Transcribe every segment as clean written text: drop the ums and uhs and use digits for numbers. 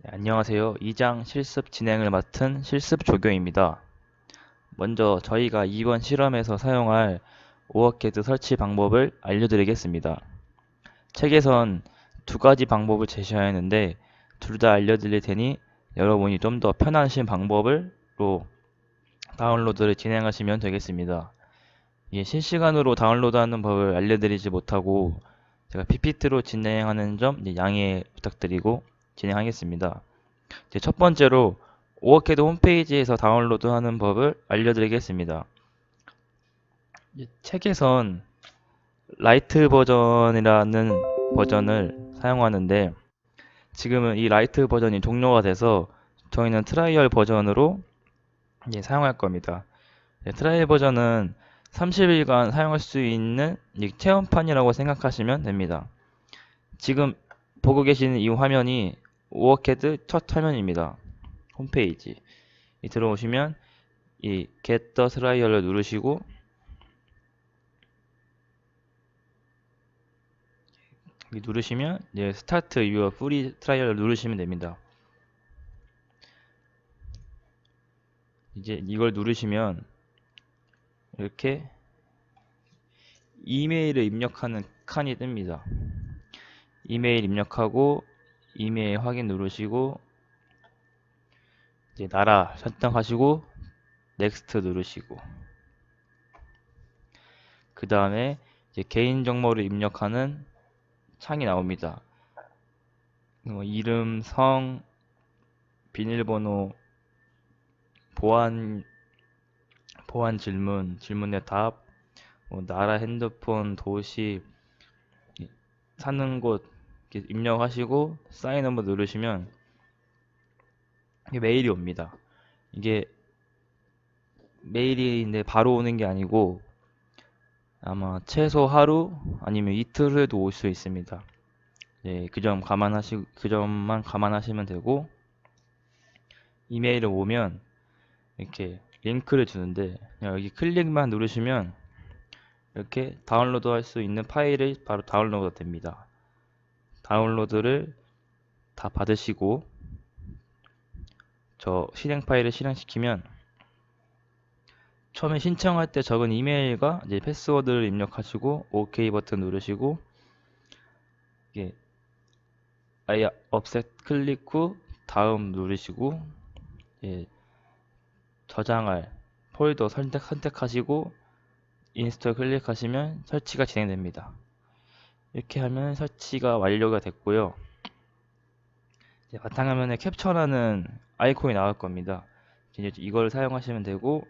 네, 안녕하세요. 2장 실습 진행을 맡은 실습 조교입니다. 먼저 저희가 이번 실험에서 사용할 오어캐드 설치 방법을 알려드리겠습니다. 책에선 두 가지 방법을 제시하였는데 둘 다 알려드릴 테니 여러분이 좀 더 편하신 방법으로 다운로드를 진행하시면 되겠습니다. 이게 실시간으로 다운로드하는 법을 알려드리지 못하고 제가 PPT로 진행하는 점 양해 부탁드리고 진행하겠습니다. 이제 첫 번째로 오어캐드 홈페이지에서 다운로드하는 법을 알려드리겠습니다. 책에선 라이트 버전이라는 버전을 사용하는데 지금은 이 라이트 버전이 종료가 돼서 저희는 트라이얼 버전으로 이제 사용할 겁니다. 트라이얼 버전은 30일간 사용할 수 있는 체험판이라고 생각하시면 됩니다. 지금 보고 계시는 이 화면이 오어캐드 첫 화면입니다. 홈페이지. 들어오시면 이 Get the Trial을 누르시고 누르시면 이제 Start Your Free Trial을 누르시면 됩니다. 이제 이걸 누르시면 이렇게 이메일을 입력하는 칸이 뜹니다. 이메일 입력하고 이메일 확인 누르시고 이제 나라 선택하시고 Next 누르시고 그 다음에 이제 개인정보를 입력하는 창이 나옵니다. 이름, 성, 비밀번호, 보안 질문, 질문의 답, 나라, 핸드폰, 도시, 사는 곳 입력하시고 사인 한번 누르시면 메일이 옵니다. 이게 메일인데 바로 오는 게 아니고 아마 최소 하루 아니면 이틀 후에도 올 수 있습니다. 네, 그 점만 감안하시면 되고 이메일이 오면 이렇게 링크를 주는데 그냥 여기 클릭만 누르시면 이렇게 다운로드 할 수 있는 파일이 바로 다운로드 됩니다. 다운로드를 다 받으시고 저 실행 파일을 실행시키면 처음에 신청할 때 적은 이메일과 이제 패스워드를 입력하시고 OK 버튼 누르시고 이게 아예 업셋 클릭 후 다음 누르시고 예, 저장할 폴더 선택하시고 인스톨 클릭하시면 설치가 진행됩니다. 이렇게 하면 설치가 완료가 됐고요. 바탕화면에 캡처라는 아이콘이 나올 겁니다. 이제 이걸 사용하시면 되고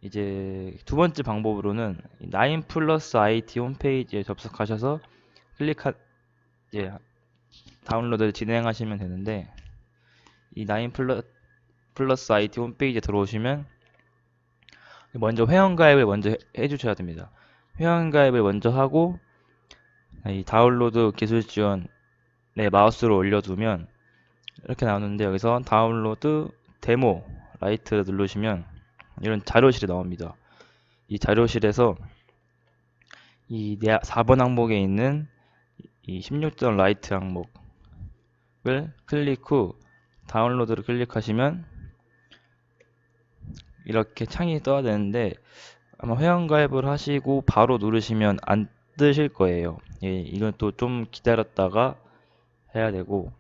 이제 두 번째 방법으로는 9 플러스 IT 홈페이지에 접속하셔서 클릭한 이제 다운로드를 진행하시면 되는데 이 9 플러스 IT 홈페이지에 들어오시면 먼저 회원가입을 먼저 해주셔야 됩니다. 회원가입을 먼저 하고 이 다운로드 기술 지원에 마우스를 올려두면 이렇게 나오는데 여기서 다운로드 데모 라이트 누르시면 이런 자료실이 나옵니다. 이 자료실에서 이 4번 항목에 있는 이 16점 라이트 항목을 클릭 후 다운로드를 클릭하시면 이렇게 창이 떠야 되는데 아마 회원가입을 하시고 바로 누르시면 안 뜨실 거예요. 예, 이건 또 좀 기다렸다가 해야 되고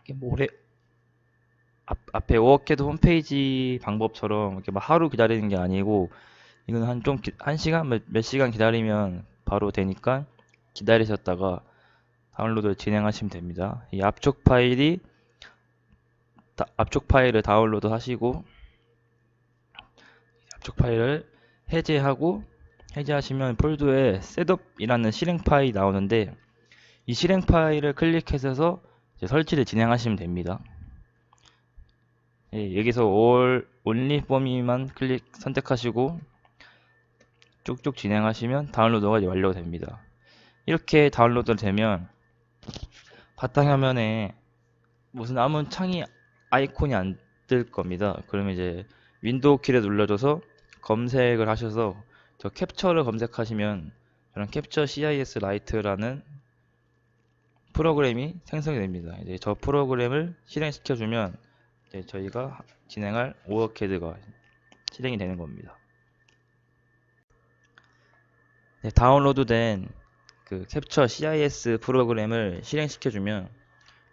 이렇게 앞에 워크캐드 홈페이지 방법처럼 이렇게 막 하루 기다리는 게 아니고 이건 한 시간 몇 시간 기다리면 바로 되니까 기다리셨다가 다운로드 진행하시면 됩니다. 이 앞쪽 파일을 다운로드 하시고 앞쪽 파일을 해제하시면 폴더에 셋업이라는 실행 파일이 나오는데 이 실행 파일을 클릭해서 이제 설치를 진행하시면 됩니다. 예, 여기서 only 범위만 선택하시고 쭉쭉 진행하시면 다운로드가 이제 완료됩니다. 이렇게 다운로드 되면 바탕화면에 무슨 아무 창이 아이콘이 안 뜰 겁니다. 그러면 이제 윈도우 키를 눌러줘서 검색을 하셔서 저 캡처를 검색하시면 저는 캡처 CIS 라이트라는 프로그램이 생성이 됩니다. 이제 저 프로그램을 실행시켜주면 이제 저희가 진행할 오어캐드가 실행이 되는 겁니다. 네, 다운로드된 그 캡처 CIS 프로그램을 실행시켜주면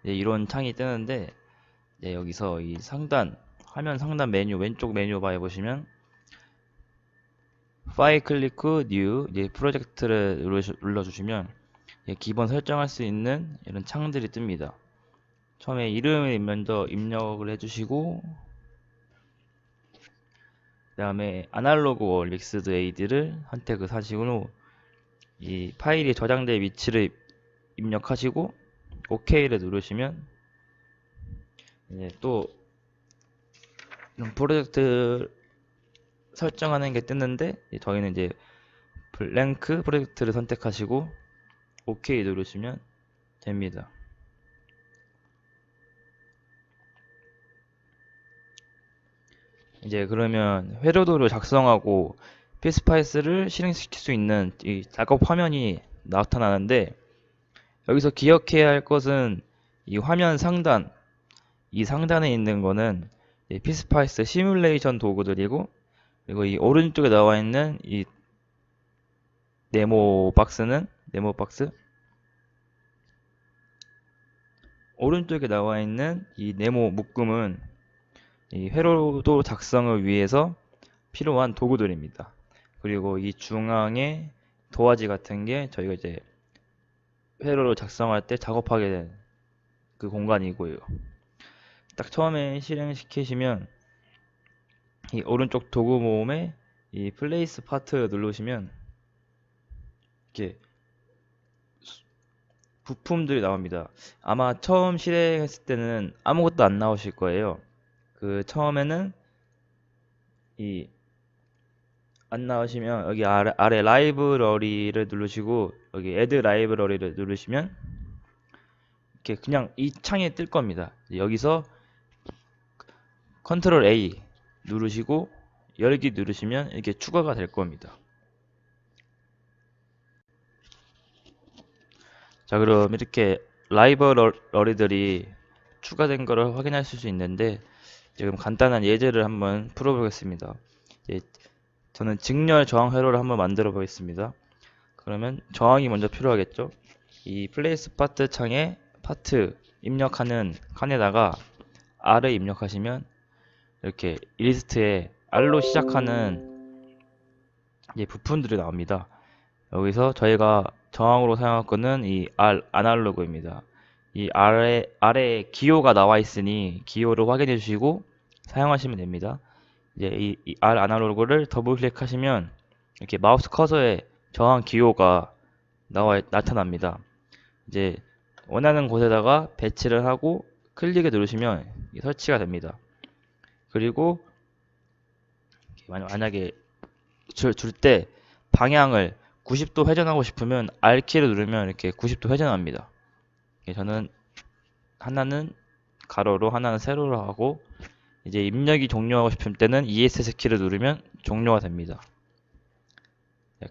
이런 창이 뜨는데, 여기서 이 상단 화면 상단 메뉴 왼쪽 메뉴 바에 보시면 파일 클릭 후 뉴 프로젝트를 눌러주시면 기본 설정할 수 있는 이런 창들이 뜹니다. 처음에 이름을 먼저 입력을 해주시고, 그 다음에 아날로그 월 믹스드 에이드를 선택을 하시고 후 이 파일이 저장될 위치를 입력하시고 OK를 누르시면 이제 또 이런 프로젝트 설정하는 게 뜨는데, 저희는 이제 블랭크 프로젝트를 선택하시고 OK 누르시면 됩니다. 이제 그러면 회로도를 작성하고 피스파이스를 실행시킬 수 있는 이 작업 화면이 나타나는데, 여기서 기억해야 할 것은 이 화면 상단, 이 상단에 있는 거는 피스파이스 시뮬레이션 도구들이고, 그리고 이 오른쪽에 나와 있는 이 네모 박스 오른쪽에 나와 있는 이 네모 묶음은 이 회로도 작성을 위해서 필요한 도구들입니다. 그리고 이 중앙에 도화지 같은 게 저희가 이제 회로를 작성할 때 작업하게 된 그 공간이고요. 딱 처음에 실행시키시면 이 오른쪽 도구 모음에 이 플레이스 파트 누르시면 이렇게 부품들이 나옵니다. 아마 처음 실행했을 때는 아무것도 안 나오실 거예요. 그 처음에는 이 안 나오시면 여기 아래 라이브러리를 누르시고 여기 애드 라이브러리를 누르시면 이렇게 그냥 이 창에 뜰 겁니다. 여기서 컨트롤 A 누르시고 열기 누르시면 이렇게 추가가 될 겁니다. 자, 그럼 이렇게 라이브러리들이 추가된 것을 확인하실 수 있는데, 지금 간단한 예제를 한번 풀어보겠습니다. 저는 직렬 저항 회로를 한번 만들어 보겠습니다. 그러면 저항이 먼저 필요하겠죠. 이 플레이스 파트 창에 파트 입력하는 칸에다가 R을 입력하시면 이렇게 리스트에 R로 시작하는 부품들이 나옵니다. 여기서 저희가 저항으로 사용할 거는 이 R 아날로그입니다. 이 아래에 기호가 나와 있으니 기호를 확인해 주시고 사용하시면 됩니다. 이제 이 R 아날로그를 더블 클릭하시면 이렇게 마우스 커서에 저항 기호가 나타납니다. 이제 원하는 곳에다가 배치를 하고 클릭을 누르시면 설치가 됩니다. 그리고 만약에 줄 때 방향을 90도 회전하고 싶으면 R키를 누르면 이렇게 90도 회전합니다. 저는 하나는 가로로 하나는 세로로 하고, 이제 입력이 종료하고 싶을 때는 ESC 키를 누르면 종료가 됩니다.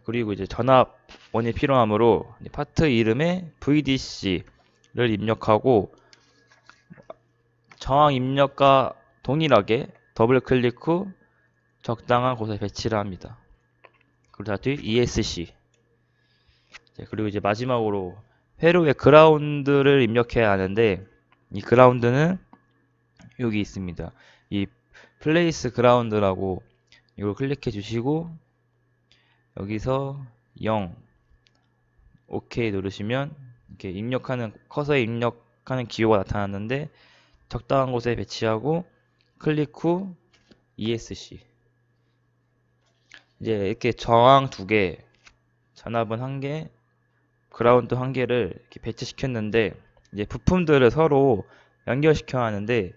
그리고 이제 전압원이 필요하므로 파트 이름에 VDC를 입력하고 저항 입력과 동일하게 더블 클릭 후 적당한 곳에 배치를 합니다. 그리고 다시 ESC. 그리고 이제 마지막으로 회로에 그라운드를 입력해야 하는데, 이 그라운드는 여기 있습니다. 이 플레이스 그라운드라고 이걸 클릭해 주시고 여기서 0 OK 누르시면 이렇게 커서에 입력하는 기호가 나타났는데, 적당한 곳에 배치하고 클릭 후 ESC. 이제 이렇게 저항 2개, 전압은 1개, 그라운드 1개를 이렇게 배치시켰는데, 이제 부품들을 서로 연결시켜야 하는데,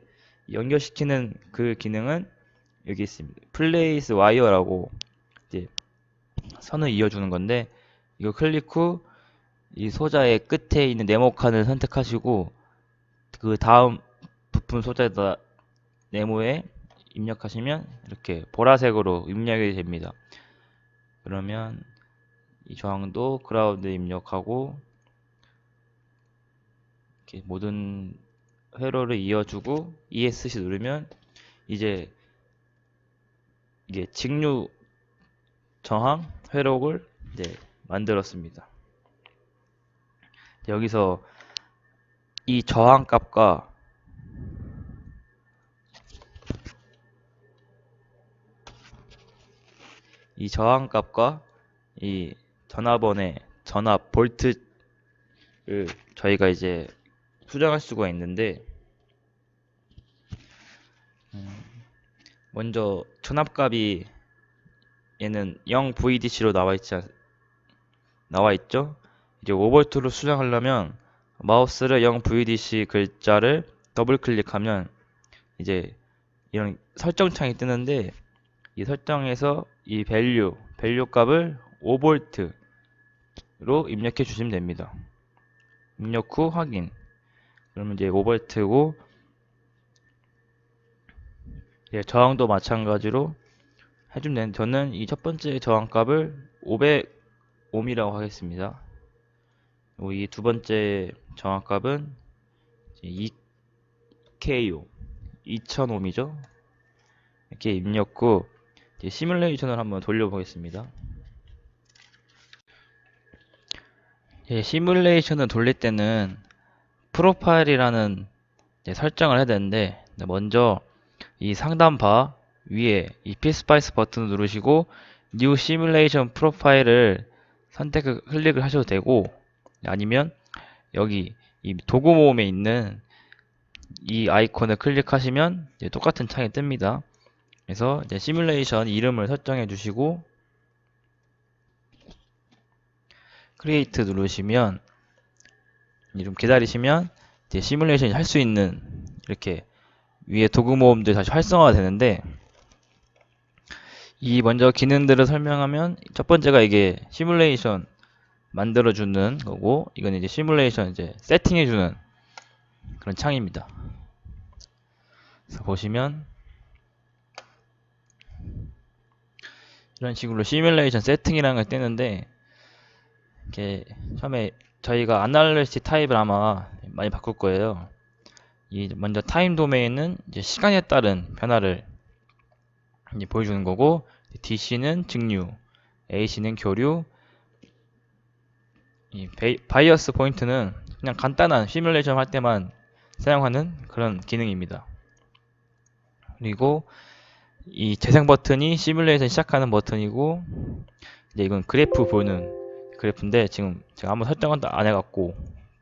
연결시키는 그 기능은 여기 있습니다. 플레이스 와이어라고 이제 선을 이어주는 건데, 이거 클릭 후 이 소자의 끝에 있는 네모칸을 선택하시고 그 다음 부품 소자에다 네모에 입력하시면 이렇게 보라색으로 입력이 됩니다. 그러면 이 저항도 그라운드 입력하고 이렇게 모든 회로를 이어주고 ESC 누르면 이제 이게 직류 저항 회록을 이제 만들었습니다. 여기서 이 저항 값과 이 전압원의 전압 볼트를 저희가 이제 수정할 수가 있는데, 먼저 전압값이 얘는 0VDC로 나와 있죠. 이제 5V로 수정하려면 마우스를 0VDC 글자를 더블 클릭하면 이제 이런 설정 창이 뜨는데, 이 설정에서 이 밸류 값을 5V로 입력해 주시면 됩니다. 입력 후 확인. 그러면 이제 5V고, 저항도 마찬가지로 해주면 되는데, 저는 이 첫 번째 저항 값을 500ohm이라고 하겠습니다. 이 두 번째 저항 값은 2kO 2000ohm이죠. 이렇게 입력 후 시뮬레이션을 한번 돌려보겠습니다. 시뮬레이션을 돌릴 때는 프로파일이라는 설정을 해야 되는데, 먼저 이 상단 바 위에 이 피스파이스 버튼을 누르시고 New Simulation Profile을 클릭을 하셔도 되고, 아니면 여기 이 도구 모음에 있는 이 아이콘을 클릭하시면 똑같은 창이 뜹니다. 그래서 이제 시뮬레이션 이름을 설정해 주시고 크리에이트 누르시면, 좀 기다리시면 이제 시뮬레이션이 할 수 있는 이렇게 위에 도구 모음들 다시 활성화가 되는데, 이 먼저 기능들을 설명하면, 첫 번째가 이게 시뮬레이션 만들어주는 거고, 이건 이제 시뮬레이션 이제 세팅해주는 그런 창입니다. 그래서 보시면 이런 식으로 시뮬레이션 세팅이라는 걸 뜨는데, 이렇게 처음에 저희가 아날리시티 타입을 아마 많이 바꿀 거예요. 먼저 타임 도메인은 이제 시간에 따른 변화를 이제 보여주는 거고, DC는 직류, AC는 교류, 이 바이어스 포인트는 그냥 간단한 시뮬레이션 할 때만 사용하는 그런 기능입니다. 그리고 이 재생 버튼이 시뮬레이션 시작하는 버튼이고, 이제 이건 그래프 보는 그래프인데 지금 제가 아무 설정은 안 해갖고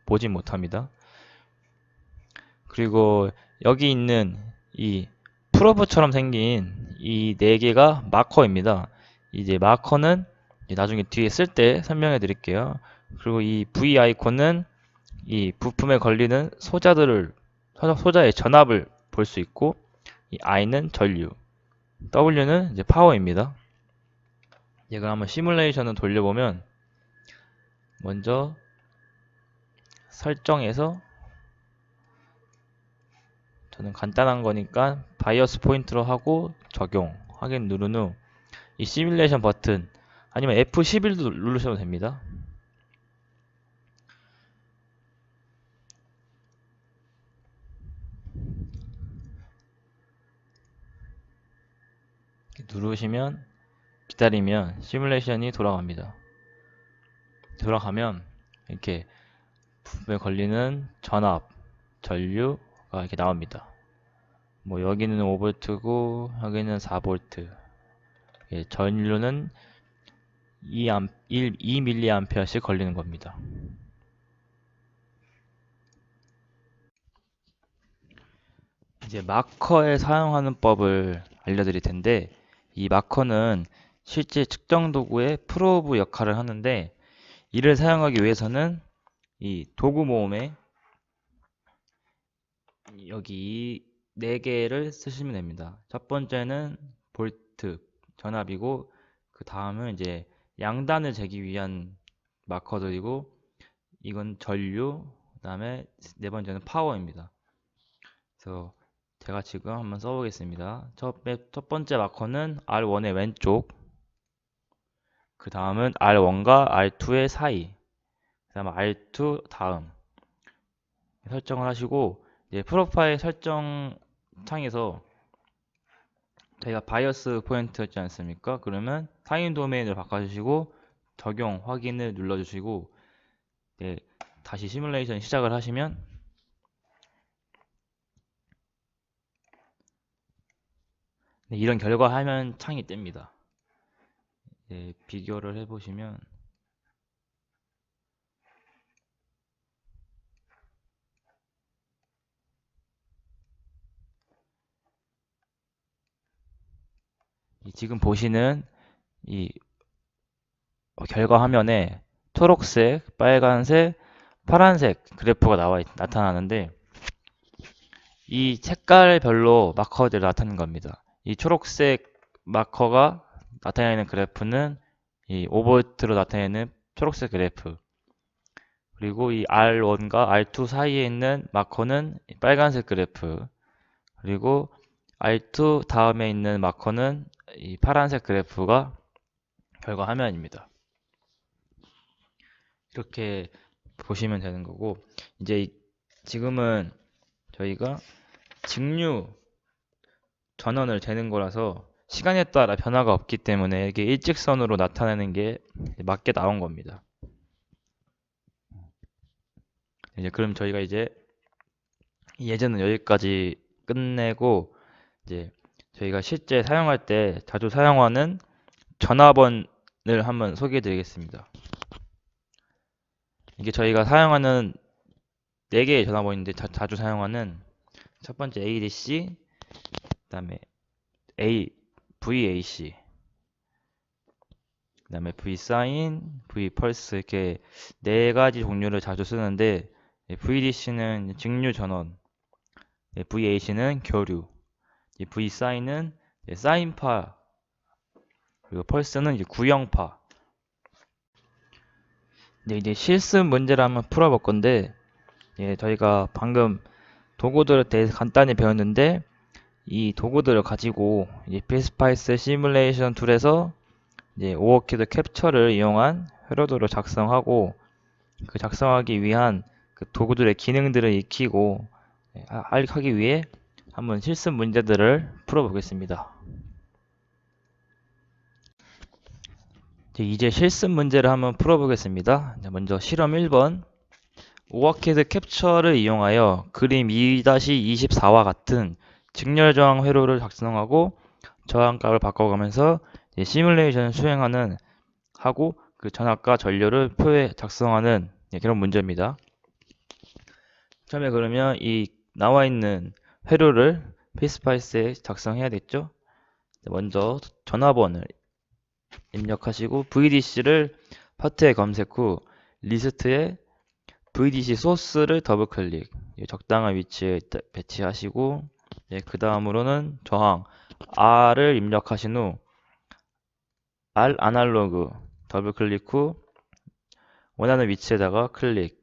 보진 못합니다. 그리고 여기 있는 이 프로브처럼 생긴 이 네 개가 마커입니다. 이제 마커는 나중에 뒤에 쓸 때 설명해 드릴게요. 그리고 이 V 아이콘은 이 부품에 걸리는 소자의 전압을 볼 수 있고, 이 I는 전류, W는 이제 파워입니다. 이걸 한번 시뮬레이션을 돌려보면, 먼저 설정에서 저는 간단한 거니까 바이어스 포인트로 하고 적용, 확인 누른 후 이 시뮬레이션 버튼 아니면 F11도 누르셔도 됩니다. 누르시면 기다리면 시뮬레이션이 돌아갑니다. 돌아가면 이렇게 부품에 걸리는 전압, 전류가 이렇게 나옵니다. 뭐 여기는 5V고 여기는 4V, 전류는 2mAh씩 걸리는 겁니다. 이제 마커에 사용하는 법을 알려드릴 텐데, 이 마커는 실제 측정 도구의 프로브 역할을 하는데, 이를 사용하기 위해서는 이 도구 모음에 여기 네 개를 쓰시면 됩니다. 첫 번째는 볼트, 전압이고, 그 다음은 이제 양단을 재기 위한 마커들이고, 이건 전류, 그 다음에 네 번째는 파워입니다. 그래서 제가 지금 한번 써보겠습니다. 첫 번째 마커는 R1의 왼쪽, 그 다음은 R1과 R2의 사이, 그 다음 R2 다음, 설정을 하시고 이제 프로파일 설정 창에서 저희가 바이어스 포인트였지 않습니까? 그러면 사인 도메인을 바꿔주시고 적용 확인을 눌러주시고 네, 다시 시뮬레이션 시작을 하시면 네, 이런 결과 화면 창이 뜹니다. 네, 비교를 해보시면 지금 보시는 이 결과 화면에 초록색, 빨간색, 파란색 그래프가 나타나는데 이 색깔별로 마커들이 나타나는 겁니다. 이 초록색 마커가 나타내는 그래프는 이 5V로 나타내는 초록색 그래프, 그리고 이 R1과 R2 사이에 있는 마커는 빨간색 그래프, 그리고 R2 다음에 있는 마커는 이 파란색 그래프가 결과 화면입니다. 이렇게 보시면 되는 거고, 이제 지금은 저희가 직류 전원을 재는 거라서 시간에 따라 변화가 없기 때문에 이게 일직선으로 나타내는 게 맞게 나온 겁니다. 이제 그럼 저희가 이제 예제는 여기까지 끝내고 이제 저희가 실제 사용할 때 자주 사용하는 전화번을 한번 소개해 드리겠습니다. 이게 저희가 사용하는 4개의 전화번인데 자주 사용하는 첫 번째 ADC, 그다음에 VAC, 그다음에 V사인, V펄스 이렇게 4가지 종류를 자주 쓰는데 VDC는 직류 전원, VAC는 교류, V사인은 사인파, 그리고 펄스는 이제 구형파. 이제 실습 문제를 한번 풀어볼 건데 저희가 방금 도구들에 대해서 간단히 배웠는데 이 도구들을 가지고 피스파이스 시뮬레이션 툴에서 이제 오워키드 캡처를 이용한 회로도를 작성하고 그 작성하기 위한 그 도구들의 기능들을 익히고 하기 위해 한번 실습 문제들을 풀어보겠습니다. 이제 실습 문제를 한번 풀어보겠습니다. 먼저 실험 1번. 오워키드 캡처를 이용하여 그림 2-24와 같은 직렬 저항 회로를 작성하고 저항값을 바꿔가면서 시뮬레이션을 수행하는 하고 그 전압과 전류를 표에 작성하는 그런 문제입니다. 처음에 그러면 이 나와 있는 회로를 피스파이스에 작성해야겠죠. 먼저 전화번을 입력하시고 VDC를 파트에 검색 후 리스트에 VDC 소스를 더블 클릭, 적당한 위치에 배치하시고 그 다음으로는 저항 R을 입력하신 후 R 아날로그 더블 클릭 후 원하는 위치에다가 클릭,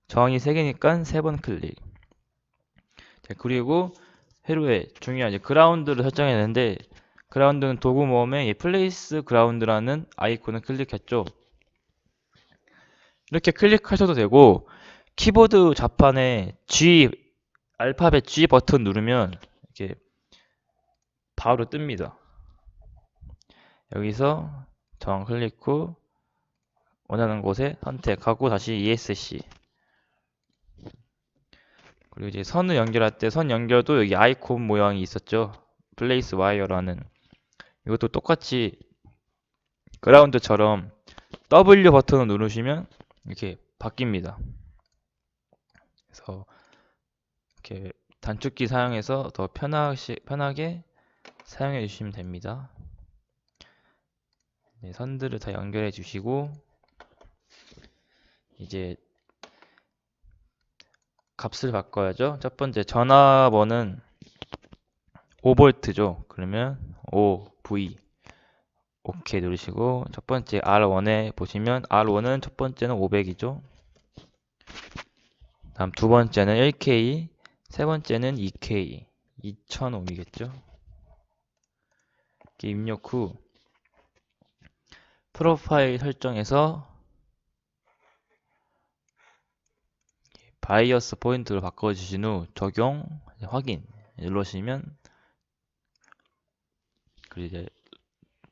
저항이 3개니까 3번 클릭. 그리고 회로에 중요한 그라운드를 설정해야 되는데 그라운드는 도구 모음에 플레이스 그라운드라는 아이콘을 클릭했죠. 이렇게 클릭하셔도 되고 키보드 좌판에 G 알파벳 G 버튼 누르면 이렇게 바로 뜹니다. 여기서 저항 클릭 후 원하는 곳에 선택하고 다시 ESC. 그리고 이제 선을 연결할 때 선 연결도 여기 아이콘 모양이 있었죠. 플레이스 와이어라는. 이것도 똑같이 그라운드처럼 W 버튼을 누르시면 이렇게 바뀝니다. 그래서 이렇게 단축키 사용해서 더 편하게 사용해 주시면 됩니다. 선들을 다 연결해 주시고 이제 값을 바꿔야죠. 첫 번째 전압원은 5V죠. 그러면 5V OK 누르시고 첫 번째 R1에 보시면 R1은 첫 번째는 500이죠. 다음 두 번째는 1K, 세 번째는 2K, 2000ohm이겠죠. 이렇게 입력 후 프로파일 설정에서 바이어스 포인트로 바꿔주신 후 적용, 확인 누르시면, 그리고 이제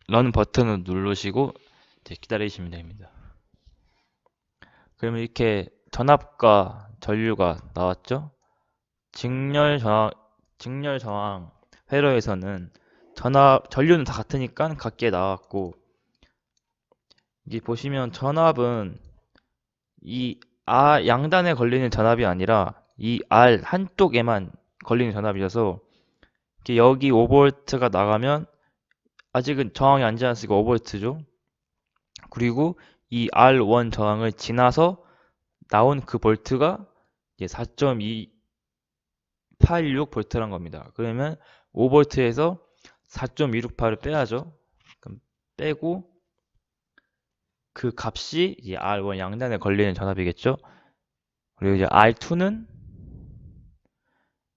런 버튼을 누르시고 이제 기다리시면 됩니다. 그러면 이렇게 전압과 전류가 나왔죠? 직렬 저항 회로에서는 전류는 다 같으니까 같게 나왔고, 이제 보시면 전압은 이 양단에 걸리는 전압이 아니라 이 R 한쪽에만 걸리는 전압이어서, 이렇게 여기 5V가 나가면 아직은 저항이 안 지났으니까 5V죠. 그리고 이 R1 저항을 지나서 나온 그 볼트가 이제 4.286V란 겁니다. 그러면 5V에서 4.268을 빼야죠. 그럼 빼고 그 값이 이제 R1 양단에 걸리는 전압이겠죠. 그리고 이제 R2는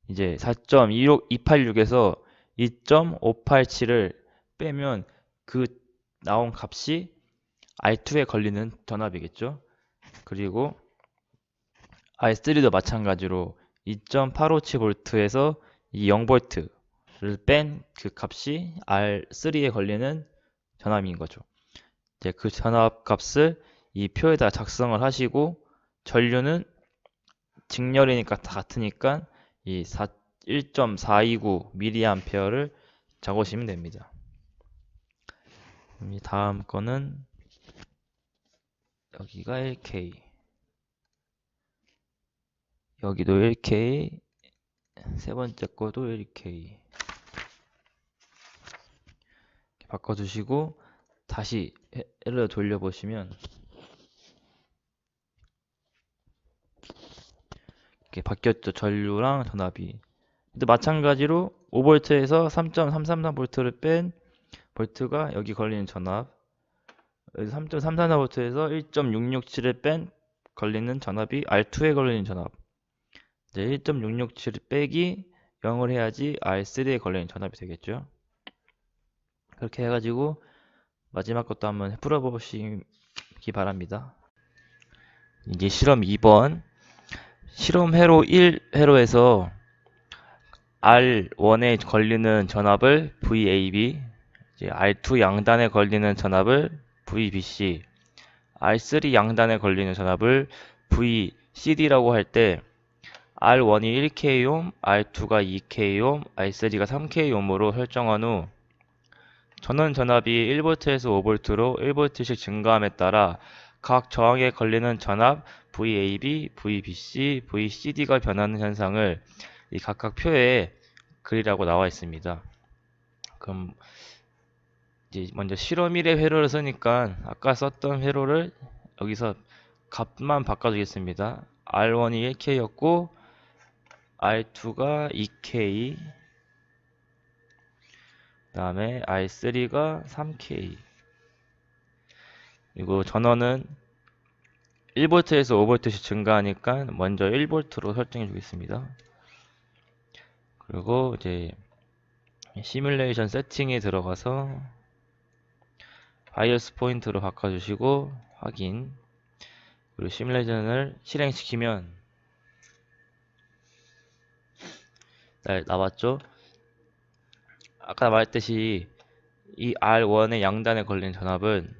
이제 4.286에서 2.587을 빼면 그 나온 값이 R2에 걸리는 전압이겠죠. 그리고 R3도 마찬가지로 2.857V에서 이 0V를 뺀 그 값이 R3에 걸리는 전압인 거죠. 이제 그 전압 값을 이 표에다 작성을 하시고, 전류는 직렬이니까 다 같으니까 이 1.429mA를 적으시면 됩니다. 이 다음 거는 여기가 1K, 여기도 1K, 세 번째 거도 1K 바꿔주시고 다시 에러 돌려보시면 이렇게 바뀌었죠. 전류랑 전압이. 근데 마찬가지로 5V에서 3.333V를 뺀 볼트가 여기 걸리는 전압, 3.334V에서 1.667을 뺀 걸리는 전압이 R2에 걸리는 전압. 이제 1.667 빼기 0을 해야지 R3에 걸리는 전압이 되겠죠. 그렇게 해가지고 마지막 것도 한번 풀어보시기 바랍니다. 이제 실험 2번. 실험 회로 1회로에서 R1에 걸리는 전압을 VAB, 이제 R2 양단에 걸리는 전압을 VBC, R3 양단에 걸리는 전압을 VCD라고 할 때 R1이 1K옴, R2가 2K옴, R3가 3K옴으로 설정한 후 전원 전압이 1V에서 5V로 1V씩 증가함에 따라 각 저항에 걸리는 전압 VAB, VBC, VCD가 변하는 현상을 이 각각 표에 그리라고 나와 있습니다. 그럼 이제 먼저 실험 1의 회로를 쓰니까 아까 썼던 회로를 여기서 값만 바꿔주겠습니다. R1이 1K였고 R2가 2K, 그 다음에 R3가 3K. 그리고 전원은 1V에서 5V씩 증가하니까 먼저 1V로 설정해 주겠습니다. 그리고 이제 시뮬레이션 세팅에 들어가서 바이어스 포인트로 바꿔주시고 확인. 그리고 시뮬레이션을 실행시키면 나왔죠. 아까 말했듯이 이 R1의 양단에 걸린 전압은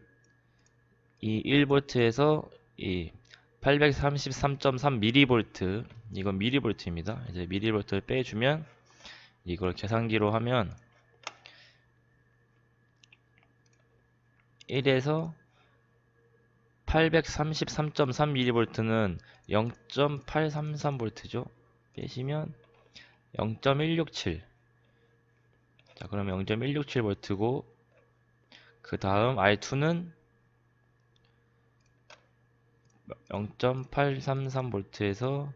이 1V에서 이 833.3mV, 이건 mV입니다. 이제 mV를 빼주면 이걸 계산기로 하면 1에서 833.3mV는 0.833V죠. 빼시면 0.167. 자, 그러면 0.167V고, 그 다음 R2는 0.833V에서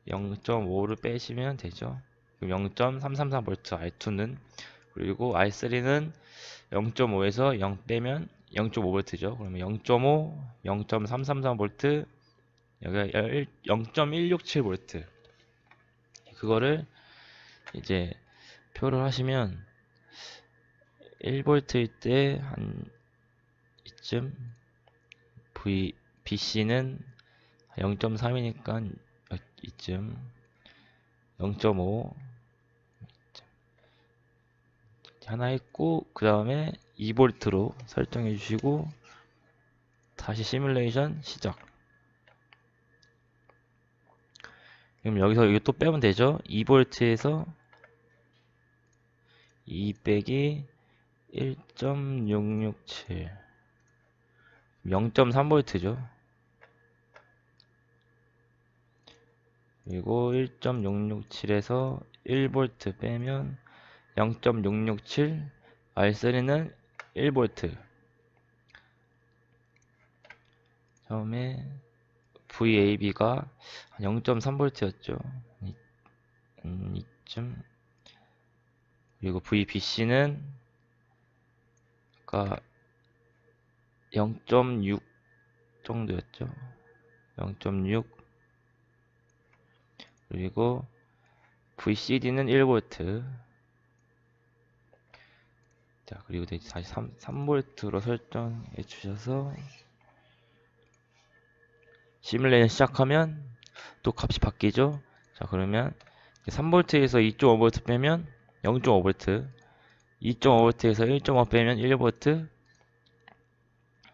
0.5를 빼시면 되죠. 그럼 0.333V R2는, 그리고 R3는 0.5에서 0 빼면 0.5V죠. 그러면 0.5, 0.333V, 여기가 0.167V. 그거를 이제 표를 하시면 1V일 때 한 이쯤 BC는 0.3이니까 이쯤 0.5 하나 했고, 그 다음에 2V로 설정해 주시고 다시 시뮬레이션 시작. 그럼 여기서 이거 또 빼면 되죠. 2V에서 2 빼기 1.667 0.3V죠. 그리고 1.667에서 1V 빼면 0.667, R3는 1V. 처음에 VAB가 0.3V였죠. 이쯤. 그리고 VBC는 아까 0.6 정도였죠. 0.6. 그리고 VCD는 1V. 자, 그리고 다시 3V로 설정해 주셔서 시뮬레이션 시작하면 또 값이 바뀌죠. 자, 그러면 3V에서 2.5V 빼면 0.5V, 2.5V에서 1.5 빼면 1V,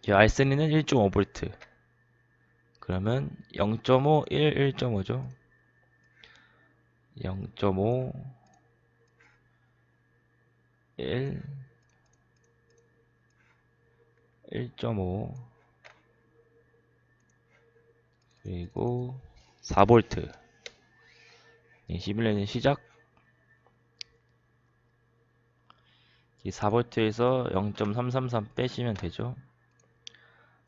R3는 1.5V. 그러면 0.5, 1, 1.5죠. 0.5, 1, 1.5, 그리고 4V. 시뮬레이션 시작. 이 4V에서 0.333 빼시면 되죠.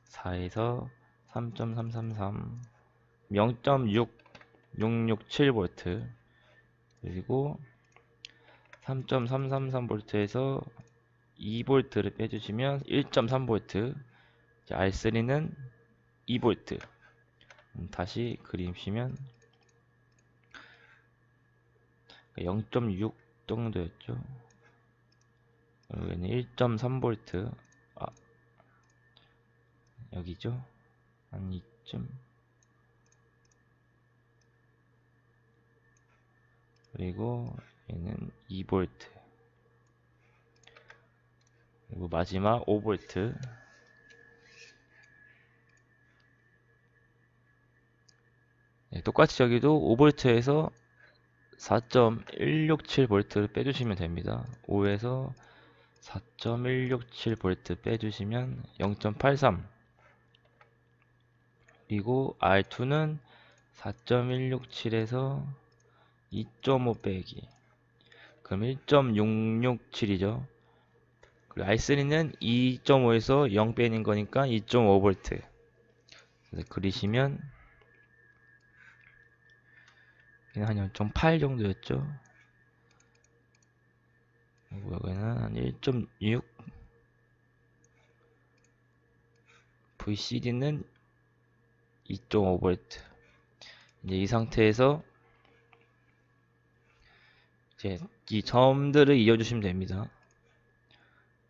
4에서 3.333, 0.6667V. 그리고 3.333V에서 2V를 빼주시면 1.3V. R3는 2V. 다시 그리시면 0.6 정도였죠. 여기는 1.3V. 여기죠. 한 이쯤. 그리고 얘는 2V. 그리고 마지막 5V. 네, 똑같이 여기도 5V에서 4.167V를 빼주시면 됩니다. 5에서 4.167V 빼주시면 0.83. 그리고 R2는 4.167에서 2.5 빼기. 그럼 1.667이죠. 그리고 R3는 2.5에서 0 빼는 거니까 2.5V. 그래서 그리시면 한 0.8 정도였죠. 그리고 여기는 한 1.6. VCD는 2.5V. 이제 이 상태에서 이제 이 점들을 이어주시면 됩니다.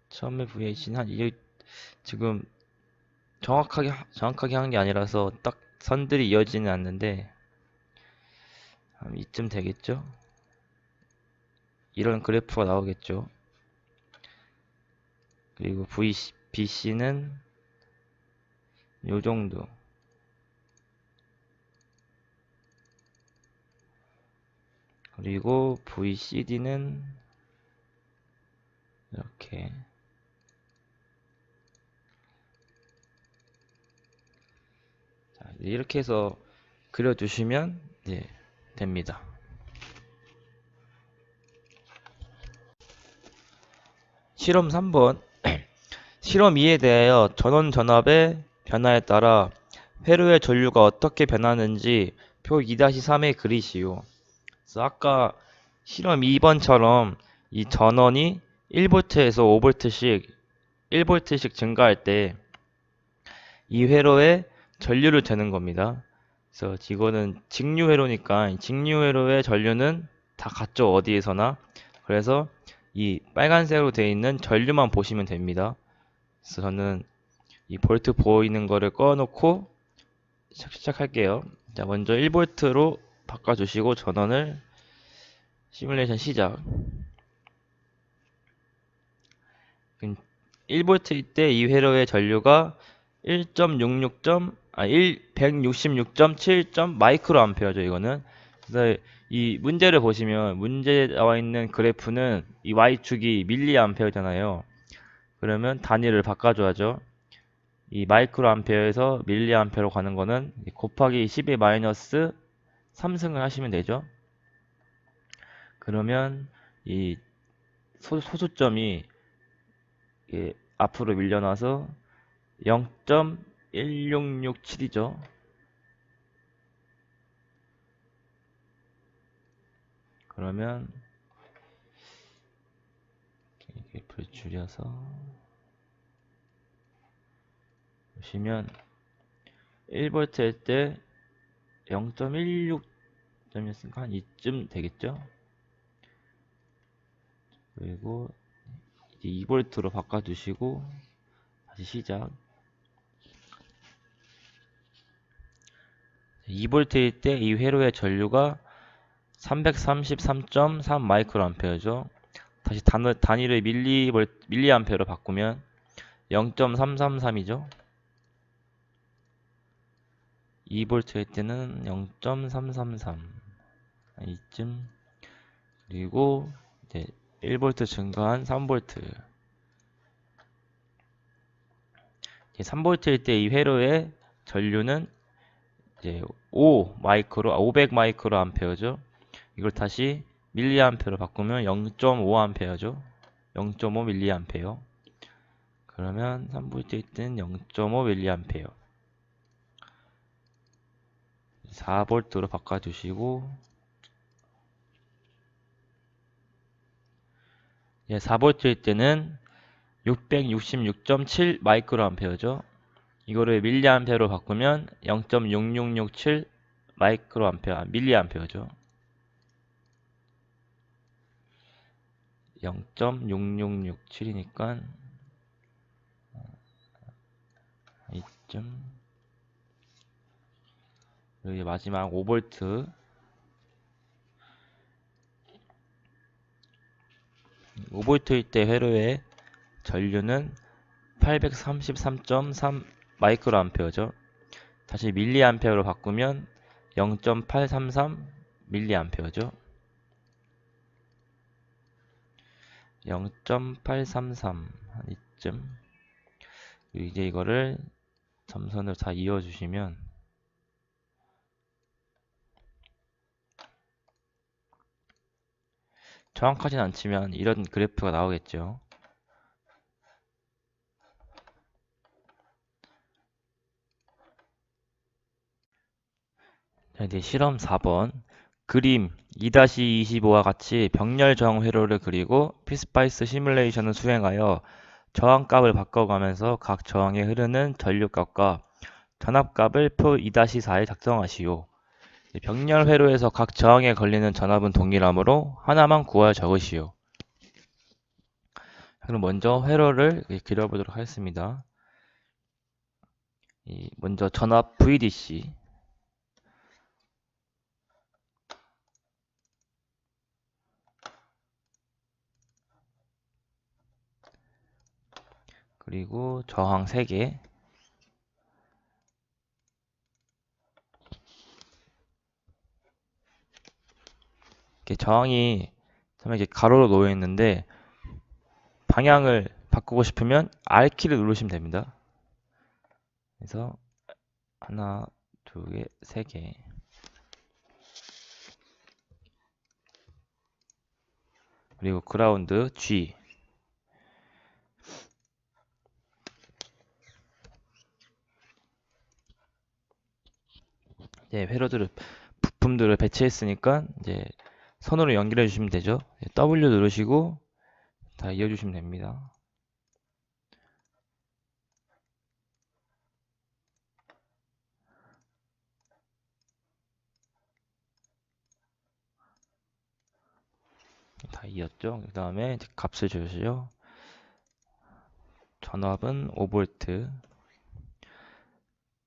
처음에 VH는 지금 정확하게 한 게 아니라서 딱 선들이 이어지는 않는데 이쯤 되겠죠? 이런 그래프가 나오겠죠. 그리고 BC는 요 정도. 그리고 VCD는 이렇게. 자, 이렇게 해서 그려주시면 됩니다. 실험 3번. 실험 2에 대하여 전원 전압의 변화에 따라 회로의 전류가 어떻게 변하는지 표 2-3에 그리시오. 그래서 아까 실험 2번처럼 이 전원이 1V에서 5V씩 1V씩 증가할 때 이 회로에 전류를 재는 겁니다. 그래서 이거는 직류 회로니까 직류 회로의 전류는 다 같죠, 어디에서나. 그래서 이 빨간색으로 되어 있는 전류만 보시면 됩니다. 그래서 저는 이 볼트 보이는 거를 꺼놓고 시작할게요. 자, 먼저 1V로 바꿔주시고 전원을 시뮬레이션 시작. 1V일 때 이 회로의 전류가 166.7 마이크로 암페어죠, 이거는. 그래서 이 문제를 보시면 문제에 나와 있는 그래프는 이 Y축이 밀리 암페어잖아요. 그러면 단위를 바꿔줘야죠. 이 마이크로 암페어에서 밀리 암페어로 가는 거는 곱하기 10의 마이너스 3승을 하시면 되죠. 그러면 이 소수점이 앞으로 밀려나서 0.1667이죠. 그러면 그래프를 줄여서 보시면 1V일 때 0.16점이었으니까 한 이쯤 되겠죠. 그리고 이제 2V로 바꿔주시고 다시 시작. 2V일 때 이 회로의 전류가 333.3 마이크로 암페어죠. 다시 단위를 밀리암페어로 바꾸면 0.333이죠. 2V일 때는 0.333 이쯤. 그리고 이제 1V 증가한 3V. 3V일 때 이 회로의 전류는 이제 500 마이크로 암페어죠. 이걸 다시 밀리암페어로 바꾸면 0.5 암페어죠. 0.5 밀리암페어. 그러면 3V일 때는 0.5 밀리암페어. 4V로 바꿔주시고 4V일 때는 666.7 마이크로 암페어죠. 이거를 밀리암페어로 바꾸면 0.6667 마이크로 암페어, 밀리암페어죠. 0.6667이니까 이쯤. 여기 마지막 5V. 5V일 때 회로의 전류는 833.3 마이크로 암페어죠. 다시 밀리암페어로 바꾸면 0.833 밀리암페어죠. 0.833 한 이쯤. 이제 이거를 점선으로 다 이어주시면 정확하진 않지만 이런 그래프가 나오겠죠. 자, 이제 실험 4번. 그림 2-25와 같이 병렬 저항 회로를 그리고 피스파이스 시뮬레이션을 수행하여 저항값을 바꿔가면서 각 저항에 흐르는 전류값과 전압값을 표 2-4에 작성하시오. 병렬 회로에서 각 저항에 걸리는 전압은 동일하므로 하나만 구하여 적으시오. 그럼 먼저 회로를 그려보도록 하겠습니다. 먼저 전압 VDC. 그리고 저항 3개. 이렇게 저항이 이렇게 가로로 놓여 있는데 방향을 바꾸고 싶으면 R키를 누르시면 됩니다. 그래서 하나, 두 개, 세 개. 그리고 그라운드 G. 이제 부품들을 배치했으니까 이제 선으로 연결해 주시면 되죠. W 누르시고 다 이어주시면 됩니다. 다 이었죠. 그 다음에 값을 주시죠. 전압은 5V.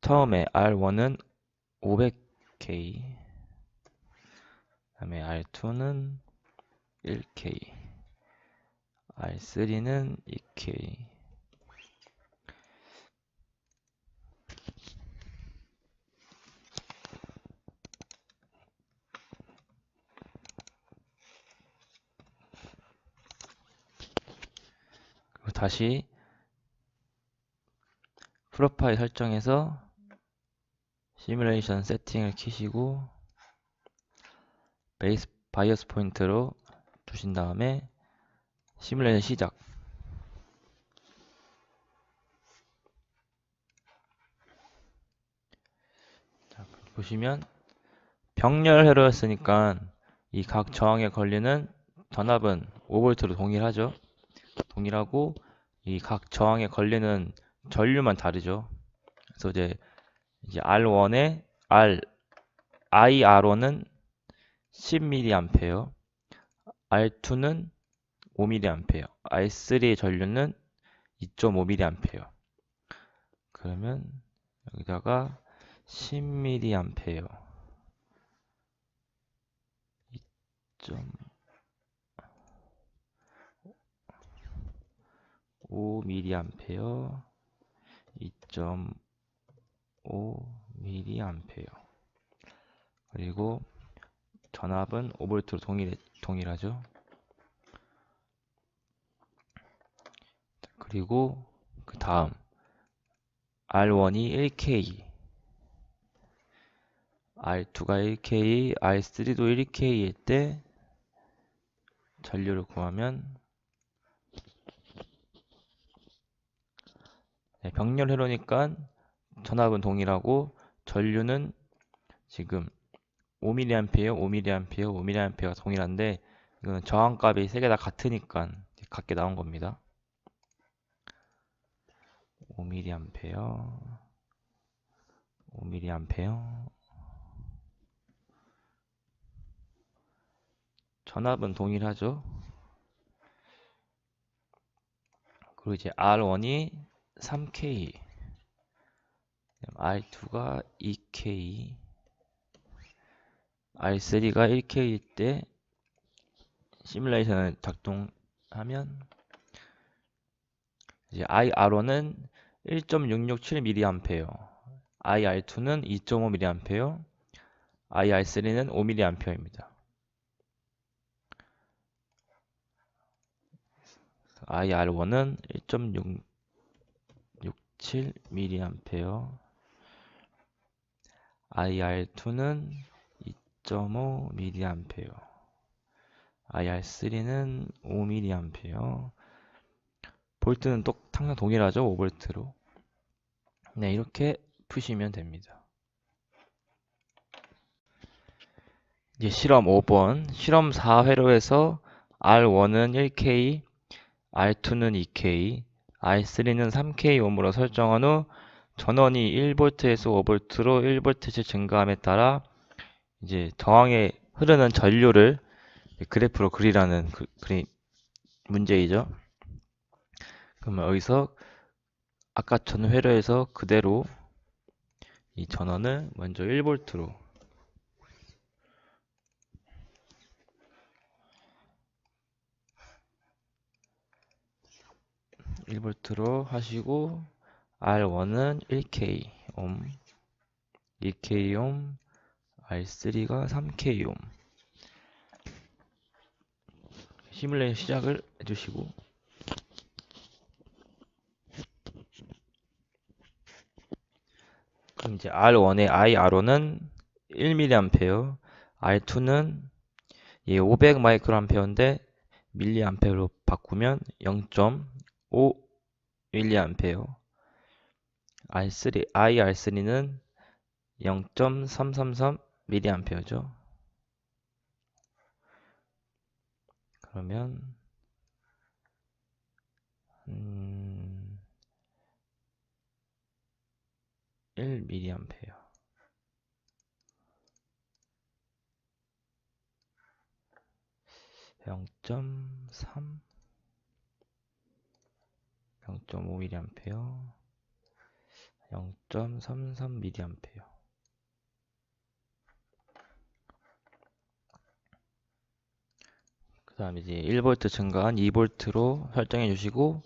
처음에 R1은 500K, 그다음에 R2는 1K, R3는 2K. 그리고 다시 프로파일 설정에서 시뮬레이션 세팅을 키시고 베이스 바이어스 포인트로 두신 다음에 시뮬레이션 시작. 자, 보시면 병렬 회로였으니까 이 각 저항에 걸리는 전압은 5V로 동일하죠. 동일하고 이 각 저항에 걸리는 전류만 다르죠. 그래서 이제 R1에 IR1은 10mA, R2는 5mA, R3의 전류는 2.5mA. 그러면 여기다가 10mA, 2.5mA, 2.5mA. 그리고 전압은 5V로 동일하죠. 그리고 그 다음 R1이 1K, R2가 1K, R3도 1K일 때 전류를 구하면 병렬 회로니까 전압은 동일하고 전류는 지금 5mA, 5mA, 5mA가 동일한데 이거는 저항값이 세 개 다 같으니까 같게 나온 겁니다. 5mA, 5mA. 전압은 동일하죠. 그리고 이제 R1이 3K, R2가 2K, R3가 1K일 때 시뮬레이션을 작동하면 이제 IR1은 1.667mA, IR2는 2.5mA, IR3는 5mA입니다. IR1은 1.667mA, IR2는 2.5mA, IR3는 5mA. 볼트는 또 항상 동일하죠, 5V로. 네, 이렇게 푸시면 됩니다. 이제 실험 5번. 실험 4회로에서 R1은 1K, R2는 2K, R3는 3K ohm으로 설정한 후 전원이 1V에서 5V로 1V씩 증가함에 따라 이제 저항에 흐르는 전류를 그래프로 그리라는 문제이죠. 그러면 여기서 아까 전 회로에서 그대로 이 전원을 먼저 1V로 하시고 R1은 1K ohm, 2K ohm, R3가 3K ohm. 시뮬레이션 시작을 해주시고 그럼 이제 R1의 IR1은 1mA, R2는 500 마이크로암페어인데 밀리암페어로 바꾸면 0.5 밀리암페어, IR3는 0.333 밀리암페어죠. 그러면 1mA, 0.3, 0.5mA, 0.33mA. 그 다음에 이제 1V 증가한 2V로 설정해 주시고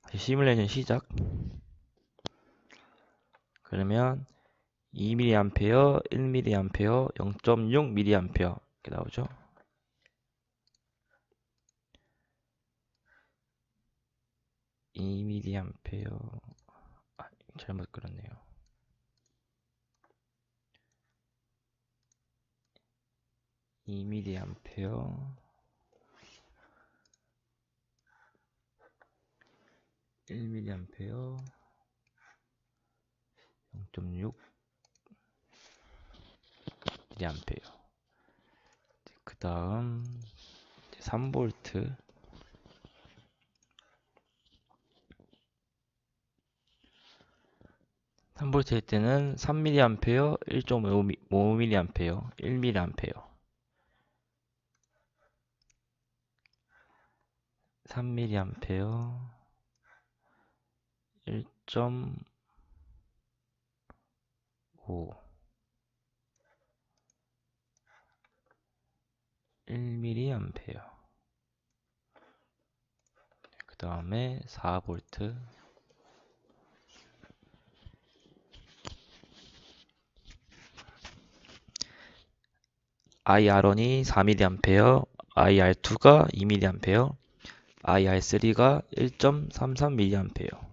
다시 시뮬레이션 시작. 그러면 2mA, 1mA, 0.6mA 이렇게 나오죠. 2mA, 잘못 그렸네요. 2mA, 1mA, 0.6mA. 그 다음 3V. 3V일 때는 3mA, 1.5mA, 1mA. 3mA, 1.5, 1mA. 그 다음에 4V. IR1이 4mA, IR2가 2mA, IR3가 1.33mA.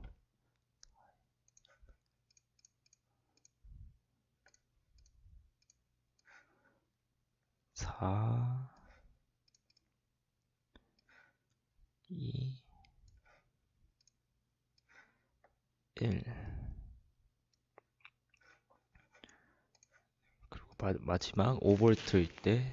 4, 2, 1. 그리고 마지막 5V일 때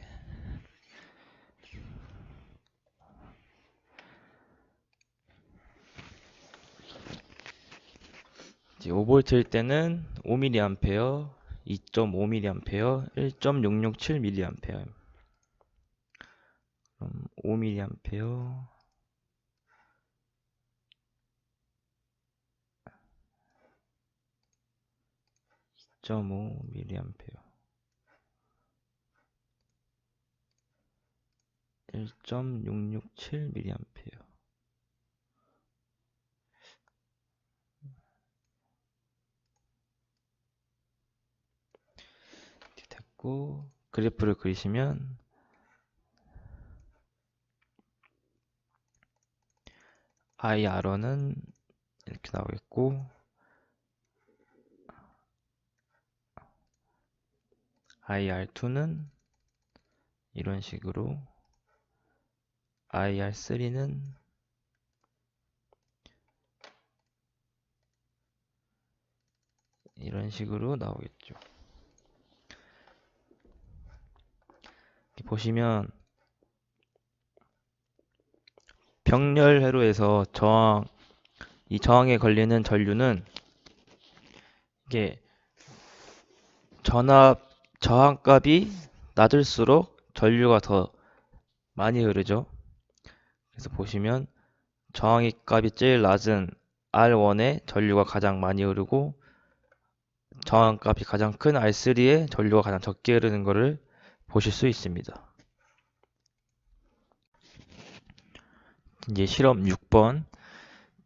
이제 5V일 때는 5mA, 2.5mA, 1.667mA. 그럼 5mA, 2.5mA, 1.667mA. 됐고, 그래프를 그리시면 IR1은 이렇게 나오겠고, IR2는 이런 식으로, IR3는 이런 식으로 나오겠죠. 보시면 병렬 회로에서 이 저항에 걸리는 전류는 이게 저항값이 낮을수록 전류가 더 많이 흐르죠. 그래서 보시면 저항의 값이 제일 낮은 R1에 전류가 가장 많이 흐르고 저항값이 가장 큰 R3에 전류가 가장 적게 흐르는 것을 보실 수 있습니다. 이제 실험 6번.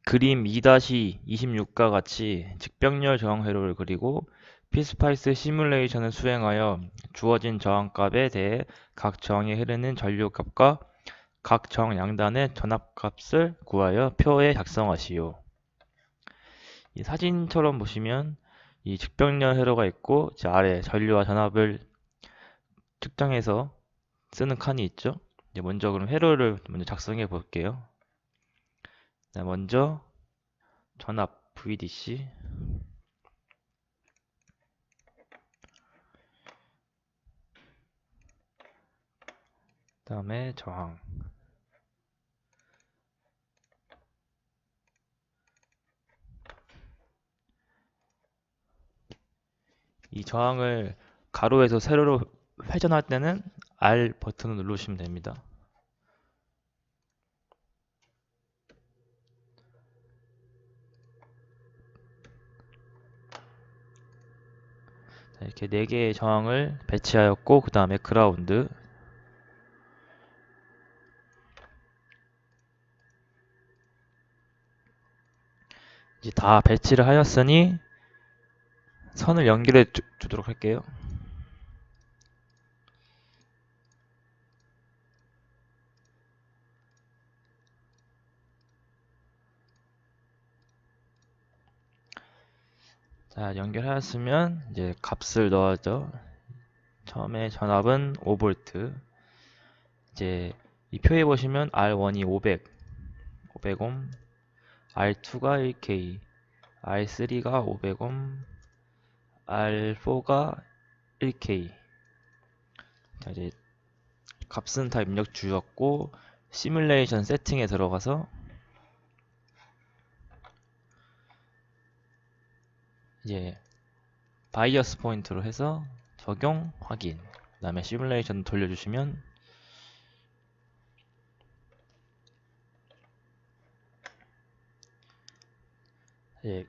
그림 2-26과 같이 직병렬 저항 회로를 그리고 피스파이스 시뮬레이션을 수행하여 주어진 저항값에 대해 각 저항에 흐르는 전류값과 각 저항 양단의 전압값을 구하여 표에 작성하시오. 이 사진처럼 보시면 이 직병렬 회로가 있고 아래 전류와 전압을 측정해서 쓰는 칸이 있죠. 이제 먼저 그럼 회로를 먼저 작성해 볼게요. 먼저 전압 VDC, 그다음에 저항. 이 저항을 가로에서 세로로 회전할 때는 R 버튼을 누르시면 됩니다. 이렇게 4개의 저항을 배치하였고 그 다음에 그라운드. 이제 다 배치를 하였으니 선을 연결해 주도록 할게요. 자, 연결하였으면 이제 값을 넣어야죠. 처음에 전압은 5V. 이제 이 표에 보시면 R1이 500, 500옴, R2가 1K, R3가 500옴, R4가 1K. 자, 이제 값은 다 입력 주었고 시뮬레이션 세팅에 들어가서 이제 바이어스 포인트로 해서 적용 확인. 그다음에 시뮬레이션 돌려주시면 예,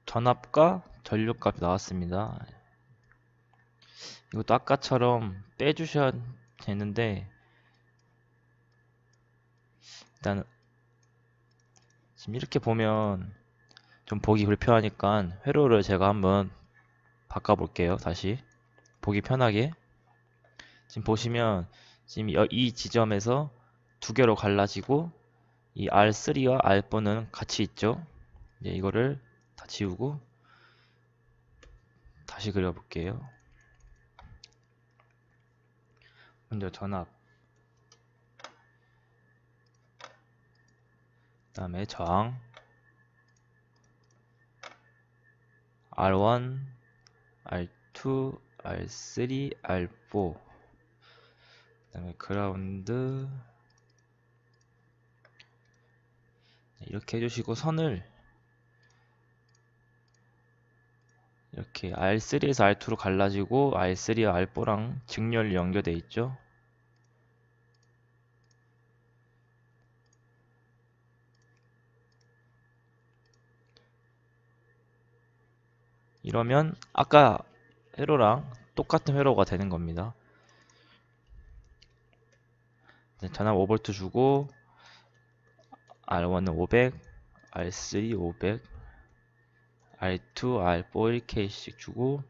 전압과 전류값이 나왔습니다. 이것도 아까처럼 빼주셔야 되는데 일단 지금 이렇게 보면 좀 보기 불편하니까 회로를 제가 한번 바꿔볼게요. 다시 보기 편하게. 지금 보시면 지금 이 지점에서 두 개로 갈라지고 이 R3와 R4는 같이 있죠. 이제 이거를 다 지우고 다시 그려볼게요. 먼저 전압, 그 다음에 저항, R1, R2, R3, R4, 그 다음에 그라운드. 이렇게 해주시고 선을 이렇게 R3에서 R2로 갈라지고 R3와 R4랑 직렬 연결돼 있죠. 이러면 아까 회로랑 똑같은 회로가 되는 겁니다. 전압 5V 주고 R1은 500, R3 500, R2, R4 1K씩 주고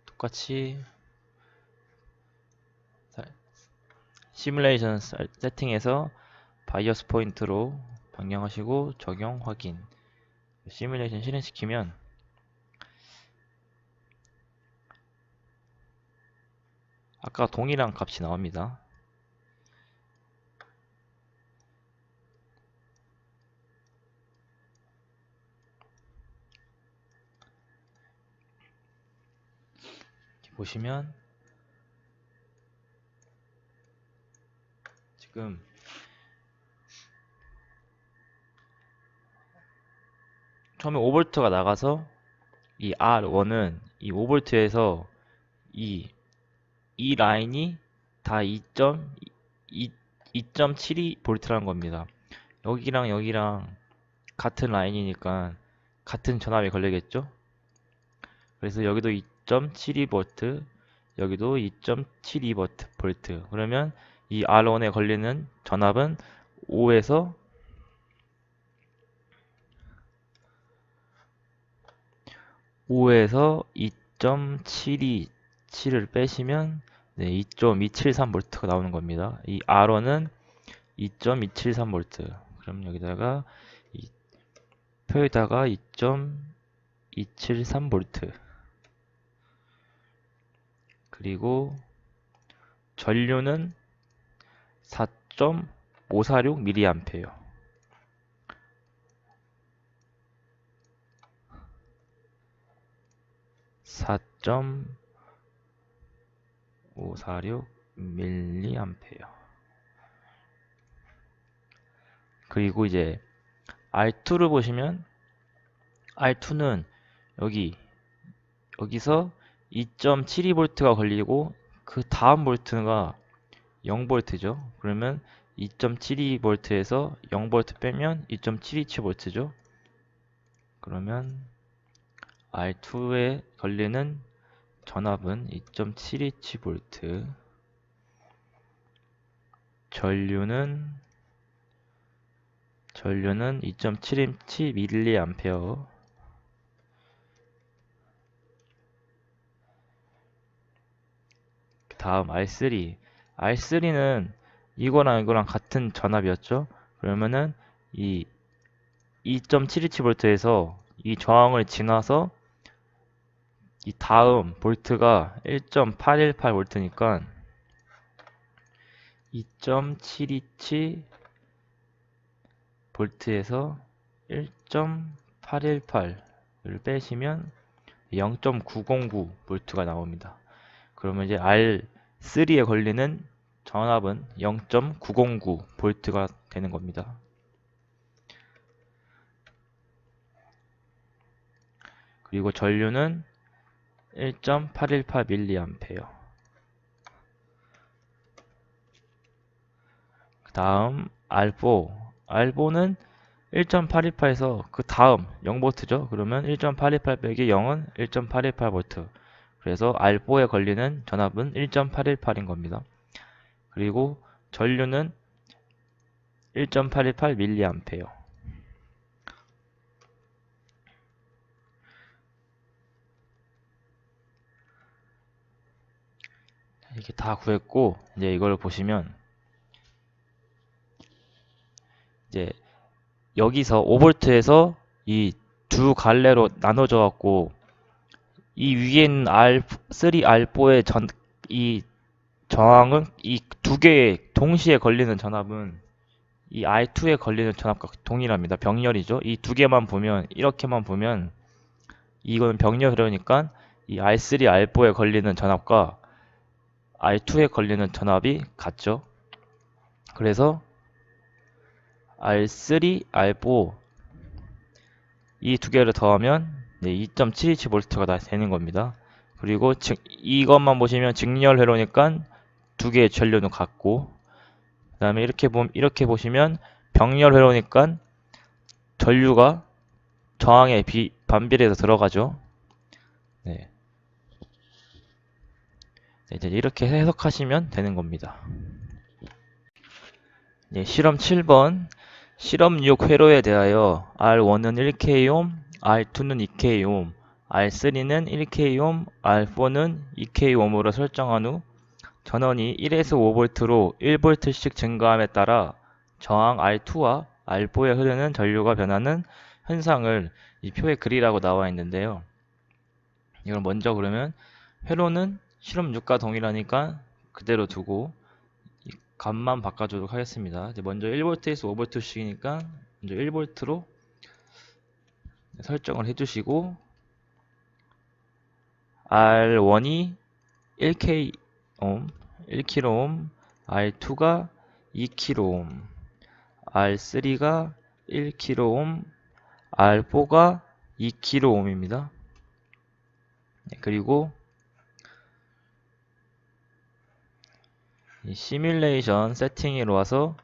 똑같이 시뮬레이션 세팅에서 바이어스 포인트로 변경하시고 적용 확인. 시뮬레이션 실행시키면 아까 동일한 값이 나옵니다. 보시면 지금 처음에 5V가 나가서 이 R1은 이 5V에서 이 라인이 다 2.72V라는 겁니다. 여기랑 여기랑 같은 라인이니까 같은 전압이 걸리겠죠? 그래서 여기도 2.72V, 여기도 2.72V. 그러면 이 R1에 걸리는 전압은 5에서 2.727을 빼시면 네, 2.273V가 나오는 겁니다. 이 R1은 2.273V. 그럼 여기다가 이 표에다가 2.273V. 그리고 전류는 4.546mA. 4.546mA. 그리고 이제 R2를 보시면 R2는 여기서 2.72V가 걸리고 그 다음 볼트가 0V죠. 그러면 2.72V에서 0V 빼면 2.727V죠. 그러면 R2에 걸리는 전압은 2.727V, 전류는 2.7인치 mA. 다음 R3는 이거랑 같은 전압이었죠. 그러면은 이 2.727V에서 이 저항을 지나서 이 다음 볼트가 1.818V니까 2.727V에서 1.818을 빼시면 0.909V가 나옵니다. 그러면 이제 R3에 걸리는 전압은 0.909V가 되는 겁니다. 그리고 전류는 1.818mA. 그 다음 R4는 1.818에서 그 다음 0V죠. 그러면 1.818 빼기 0은 1.818V. 그래서 R4에 걸리는 전압은 1.818인 겁니다. 그리고 전류는 1.818mA. 이렇게 다 구했고, 이제 이걸 보시면 이제 여기서 5V에서 이 두 갈래로 나눠져 갖고 이 위에 있는 R3, R4의 이 저항은 이 두 개의 동시에 걸리는 전압은 이 R2에 걸리는 전압과 동일합니다. 병렬이죠. 이 두 개만 보면, 이렇게만 보면 이건 병렬 흐르니까 이 R3, R4에 걸리는 전압과 R2에 걸리는 전압이 같죠. 그래서 R3, R4 이 두 개를 더하면 2.727V가 되는 겁니다. 그리고 이것만 보시면 직렬 회로니까 두 개의 전류는 같고, 그 다음에 이렇게 보시면 병렬 회로니까 전류가 저항에 반비례해서 들어가죠. 네. 이제 이렇게 해석하시면 되는 겁니다. 네, 실험 7번. 실험 6 회로에 대하여 R1은 1K옴, R2는 2K옴, R3는 1K옴, R4는 2K옴으로 설정한 후 전원이 1에서 5V로 1V씩 증가함에 따라 저항 R2와 R4에 흐르는 전류가 변하는 현상을 이 표에 그리라고 나와 있는데요. 이걸 먼저 그러면 회로는 실험 6과 동일하니까 그대로 두고 이 값만 바꿔주도록 하겠습니다. 이제 먼저 1V에서 5V씩이니까 먼저 1V로 설정을 해주시고 R1이 1K옴, 1kΩ, R2가 2kΩ, R3가 1kΩ, R4가 2kΩ입니다. 그리고 이 시뮬레이션 세팅으로 와서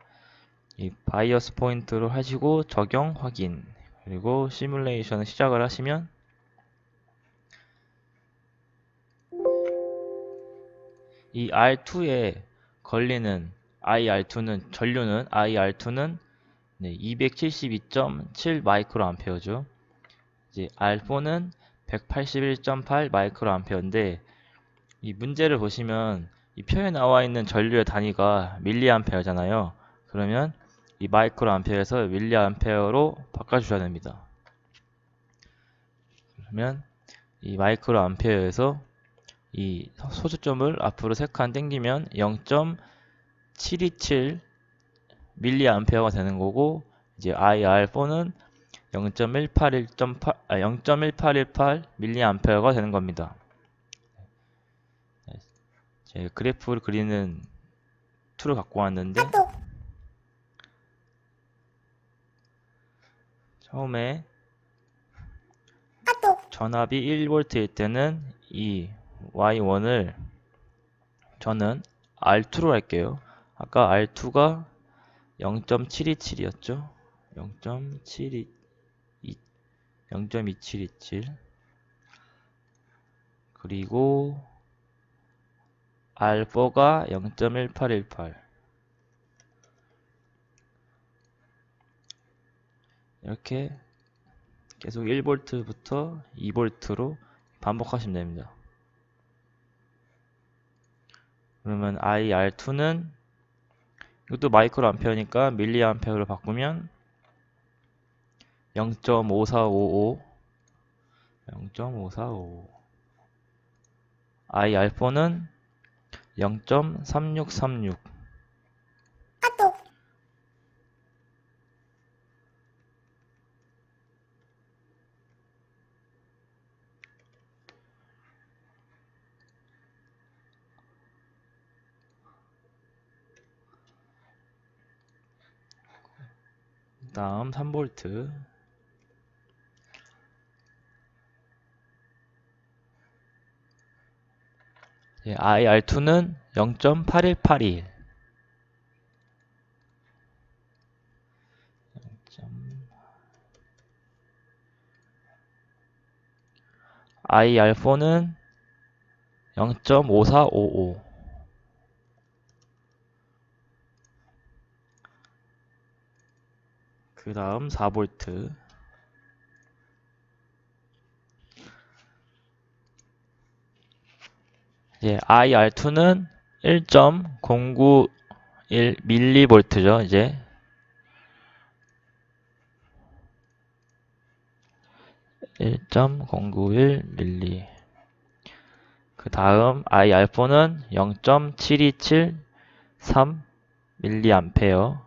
이 바이어스 포인트로 하시고 적용 확인, 그리고 시뮬레이션 시작을 하시면 이 R2에 걸리는 전류는 IR2는 272.7 마이크로 암페어죠. 이제 R4는 181.8 마이크로 암페어인데 이 문제를 보시면 이 표에 나와 있는 전류의 단위가 밀리암페어잖아요. 그러면 이 마이크로 암페어에서 밀리암페어로 바꿔주셔야 됩니다. 그러면 이 마이크로 암페어에서 이 소수점을 앞으로 3칸 당기면 0.727 밀리암페어가 되는 거고, 이제 IR4는 0.1818 밀리암페어가 되는 겁니다. 제가 그래프를 그리는 툴을 갖고 왔는데 처음에 전압이 1V일 때는 이 Y1을 저는 R2로 할게요. 아까 R2가 0.727이었죠. 0.2727 그리고 R4가 0.1818 이렇게 계속 1V부터 2V로 반복하시면 됩니다. 그러면 IR2는 이것도 마이크로 암페어니까 밀리 암페어로 바꾸면 0.5455 0.5455 IR4는 0.3636 다음 3V IR2는 0.8181 IR4는 0.5455 그 다음 4V IR2는 1.091mV죠. 이제 1.091mV. 그 다음 IR4는 0.7273mA.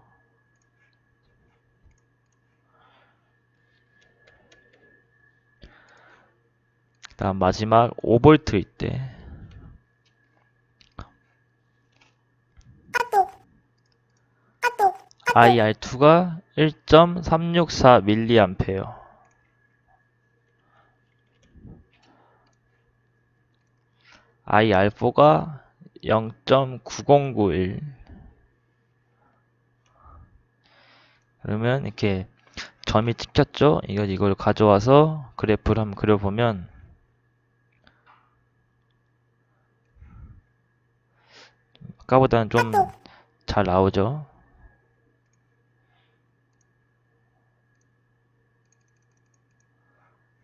그 다음 마지막 5V 있대. IR2가 1.364mA. IR4가 0.9091. 그러면 이렇게 점이 찍혔죠? 이걸 가져와서 그래프를 한번 그려보면 아까보다는 좀 잘 나오죠?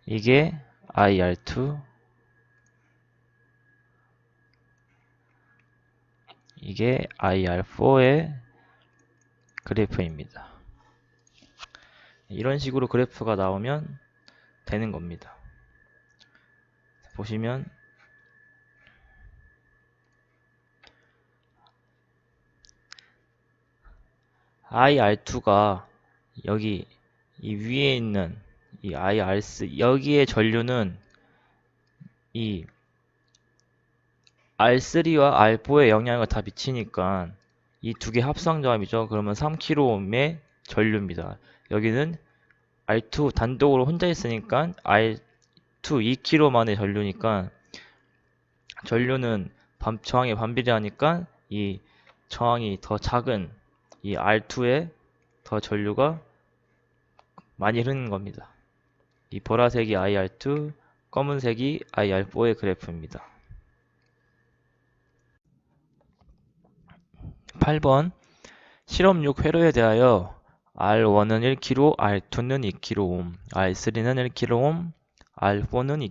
이게 IR2, 이게 IR4의 그래프입니다. 이런 식으로 그래프가 나오면 되는 겁니다. 보시면 IR2가 여기 이 위에 있는 이 IR3 여기에 전류는 이 R3와 R4의 영향을 다 미치니까 이 두 개 합성점이죠. 그러면 3kΩ의 전류입니다. 여기는 R2 단독으로 혼자 있으니까 R2 2kΩ만의 전류니까 전류는 저항에 반비례하니까 이 저항이 더 작은 이 R2에 더 전류가 많이 흐르는 겁니다. 이 보라색이 IR2, 검은색이 IR4의 그래프입니다. 8번 실험 6회로에 대하여 R1은 1kΩ, R2는 2kΩ, R3는 1kΩ, R4는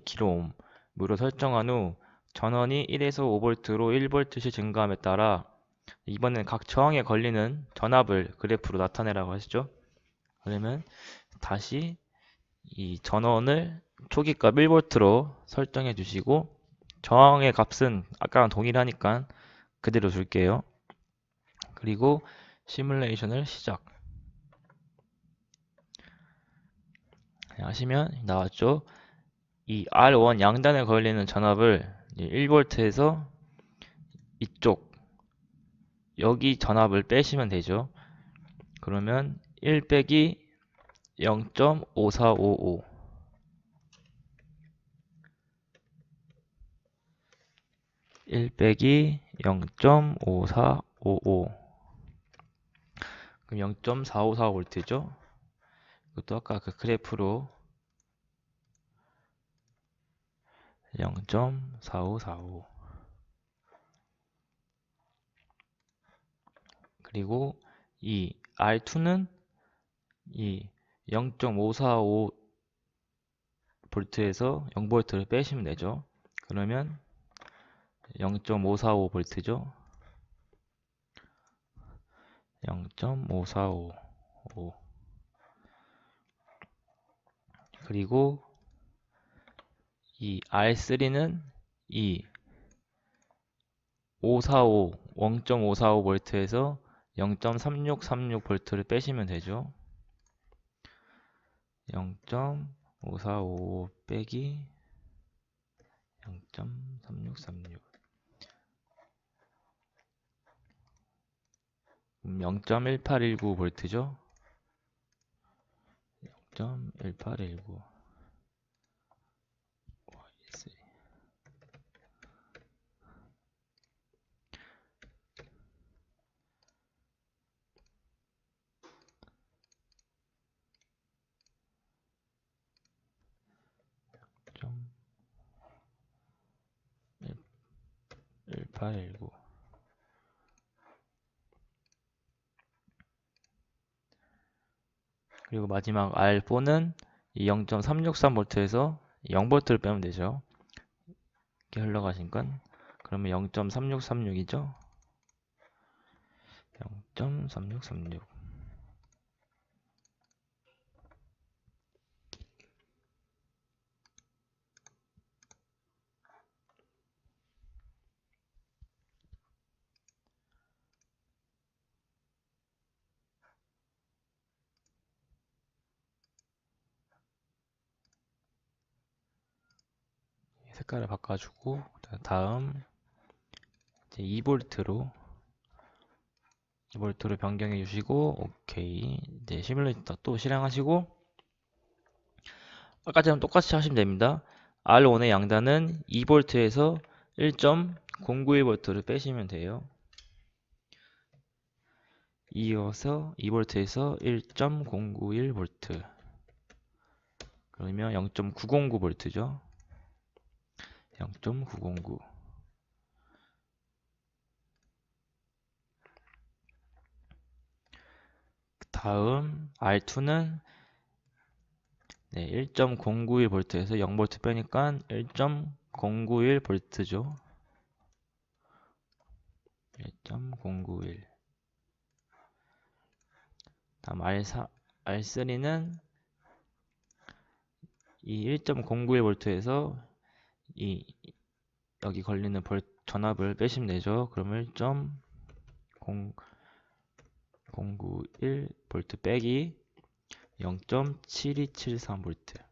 2kΩ으로 설정한 후 전원이 1에서 5V로 1V씩 증가함에 따라 이번엔 각 저항에 걸리는 전압을 그래프로 나타내라고 하시죠. 그러면 다시 이 전원을 초기값 1V로 설정해 주시고 저항의 값은 아까랑 동일하니까 그대로 줄게요. 그리고 시뮬레이션을 시작 하시면 나왔죠. 이 R1 양단에 걸리는 전압을 1V에서 이쪽 여기 전압을 빼시면 되죠. 그러면 1 빼기 0.5455 1 빼기 0.5455 그럼 0.454V죠. 이것도 아까 그 그래프로 0.4545 그리고 이 R2는 이 0.545 볼트에서 0볼트를 빼시면 되죠. 그러면 0.545 볼트죠. 0.545 그리고 이 R3는 이 545 0.545 볼트에서 0.3636 볼트를 빼시면 되죠. 0.545 빼기 0.3636 0.1819 볼트죠. 0.1819 1819 그리고 마지막 R4는 이 0.363V에서 0V를 빼면 되죠. 이렇게 흘러가신 건 그러면 0.3636이죠. 0.3636 색깔을 바꿔주고 다음 이제 2V로 변경해 주시고 오케이. 이제 시뮬레이터 또 실행하시고 아까처럼 똑같이 하시면 됩니다. R1의 양단은 2V에서 1.091V를 빼시면 돼요. 이어서 2V에서 1.091V 그러면 0.909V죠. 0.909 다음 R2는 1.091V에서 0V 빼니까 1.091V죠. 1.091 다음 R3는 이 1.091V에서 이 여기 걸리는 전압을 빼시면 되죠. 그러면 1.091V 빼기 0.7273V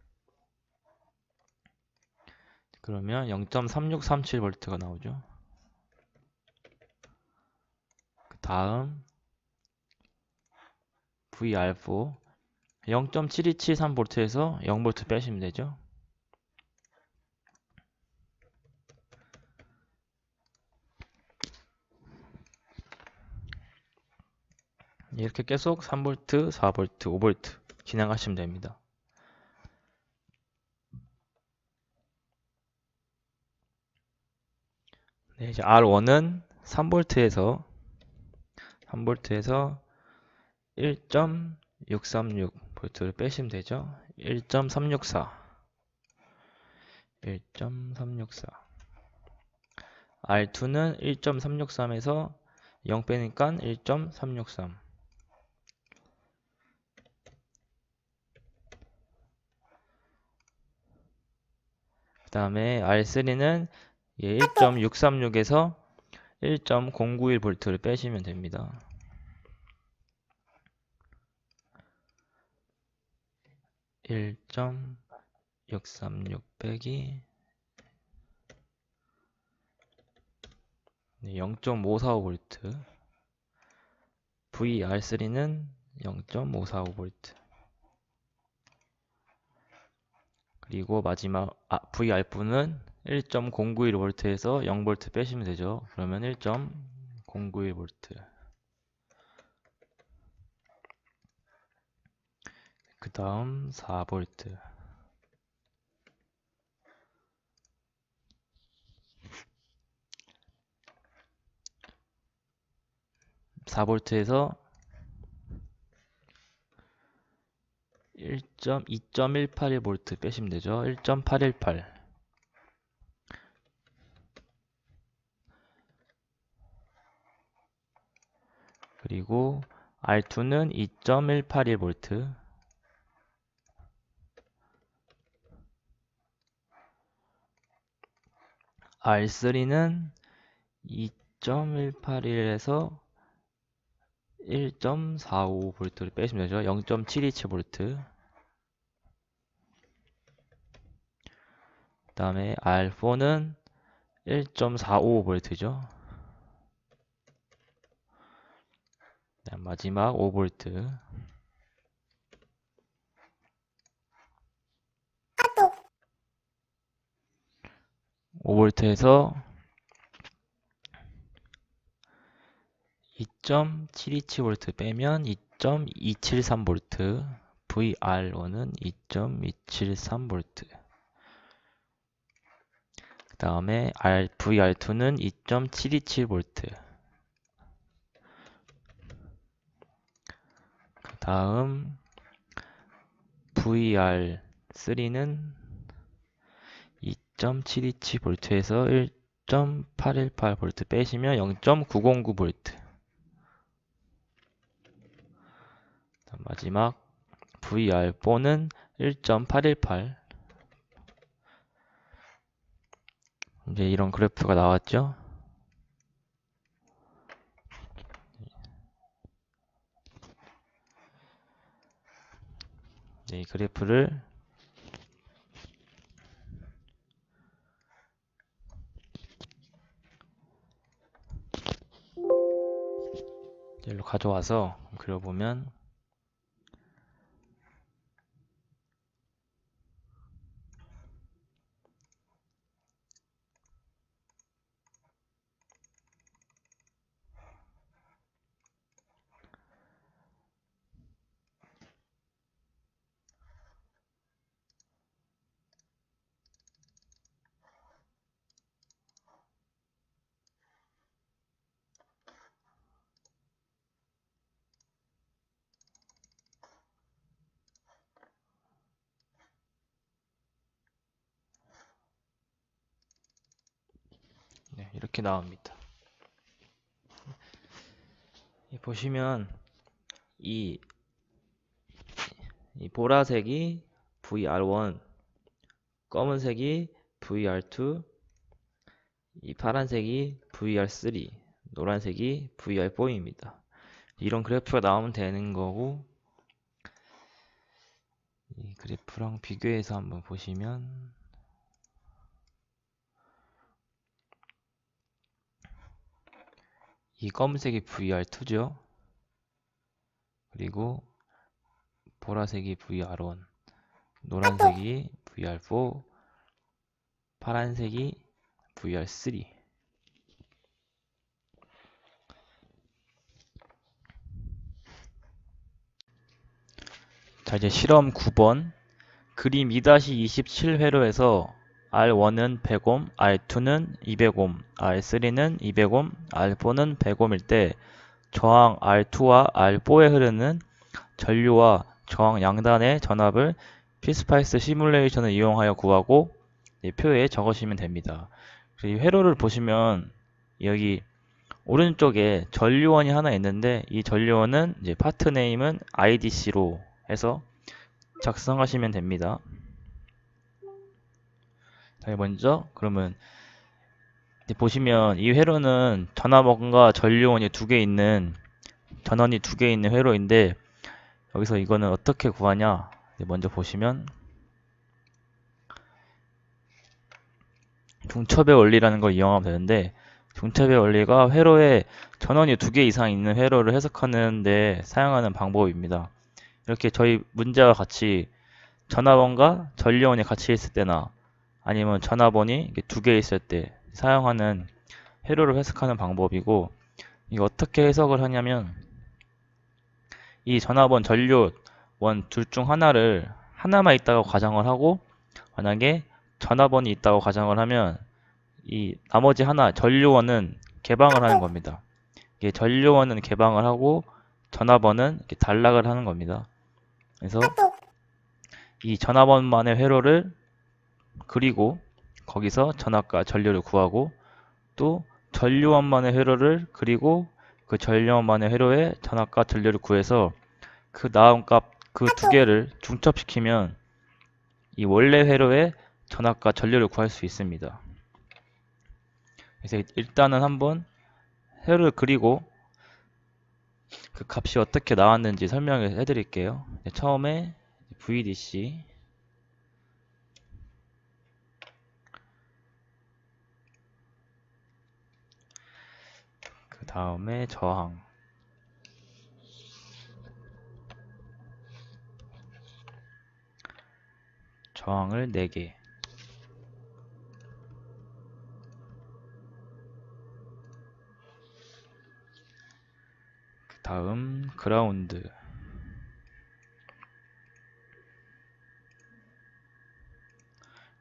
그러면 0.3637V가 나오죠. 그 다음 VR4 0.7273V에서 0V 빼시면 되죠. 이렇게 계속 3V, 4V, 5V 진행하시면 됩니다. 네, 이제 R1은 3V에서 1.636V를 빼시면 되죠. 1.364 R2는 1.363에서 0 빼니까 1.363 그 다음에 R3는 1.636에서 1.091V를 빼시면 됩니다. 1.636 빼기 0.545V VR3는 0.545V 그리고 마지막 VR4는 1.091V에서 0V 빼시면 되죠. 그러면 1.091V 그 다음 4V 4V에서 2.18V 빼시면 되죠. 1.818. 그리고 R2는 2.181V. R3는 2.181에서 1.45V를 빼시면 되죠. 0.727V. 그 다음에 R4는 1.45V죠. 마지막 5V. 5V에서 2.727V 빼면 2.273V. VR1은 2.273V. 그 다음에 VR2는 2.727V. 그 다음 VR3는 2.727V에서 1.818V 빼시면 0.909V. 마지막 VR4는 1.818. 이제 이런 그래프가 나왔죠. 이 그래프를 일로 가져와서 그려보면 이렇게 나옵니다. 보시면 이 보라색이 VR1, 검은색이 VR2, 이 파란색이 VR3, 노란색이 VR4입니다. 이런 그래프가 나오면 되는 거고, 이 그래프랑 비교해서 한번 보시면 이 검은색이 VR2죠. 그리고 보라색이 VR1, 노란색이 VR4, 파란색이 VR3. 자, 이제 실험 9번. 그림 2-27회로에서 R1은 100옴, R2는 200옴, R3는 200옴, R4는 100옴일 때 저항 R2와 R4에 흐르는 전류와 저항 양단의 전압을 피스파이스 시뮬레이션을 이용하여 구하고 표에 적으시면 됩니다. 이 회로를 보시면 여기 오른쪽에 전류원이 하나 있는데 이 전류원은 이제 파트 네임은 IDC로 해서 작성하시면 됩니다. 자, 먼저 그러면 보시면 이 회로는 전압원과 전류원이 두 개 있는 전원이 두 개 있는 회로인데 여기서 이거는 어떻게 구하냐? 먼저 보시면 중첩의 원리라는 걸 이용하면 되는데 중첩의 원리가 회로에 전원이 두 개 이상 있는 회로를 해석하는데 사용하는 방법입니다. 이렇게 저희 문제와 같이 전압원과 전류원이 같이 있을 때나 아니면 전압원이 두 개 있을 때 사용하는 회로를 해석하는 방법이고 이거 어떻게 해석을 하냐면 이 전압원, 전류원 둘 중 하나를 하나만 있다고 가정을 하고 만약에 전압원이 있다고 가정을 하면 이 나머지 하나 전류원은 개방을 하는 겁니다. 이게 전류원은 개방을 하고 전압원은 이렇게 단락을 하는 겁니다. 그래서 이 전압원만의 회로를 그리고 거기서 전압과 전류를 구하고 또 전류원만의 회로를 그리고 그 전류원만의 회로의 전압과 전류를 구해서 그 나온 값 그 두 개를 중첩시키면 이 원래 회로의 전압과 전류를 구할 수 있습니다. 그래서 일단은 한번 회로를 그리고 그 값이 어떻게 나왔는지 설명을 해드릴게요. 처음에 VDC 그 다음에 저항을 4개 그 다음 그라운드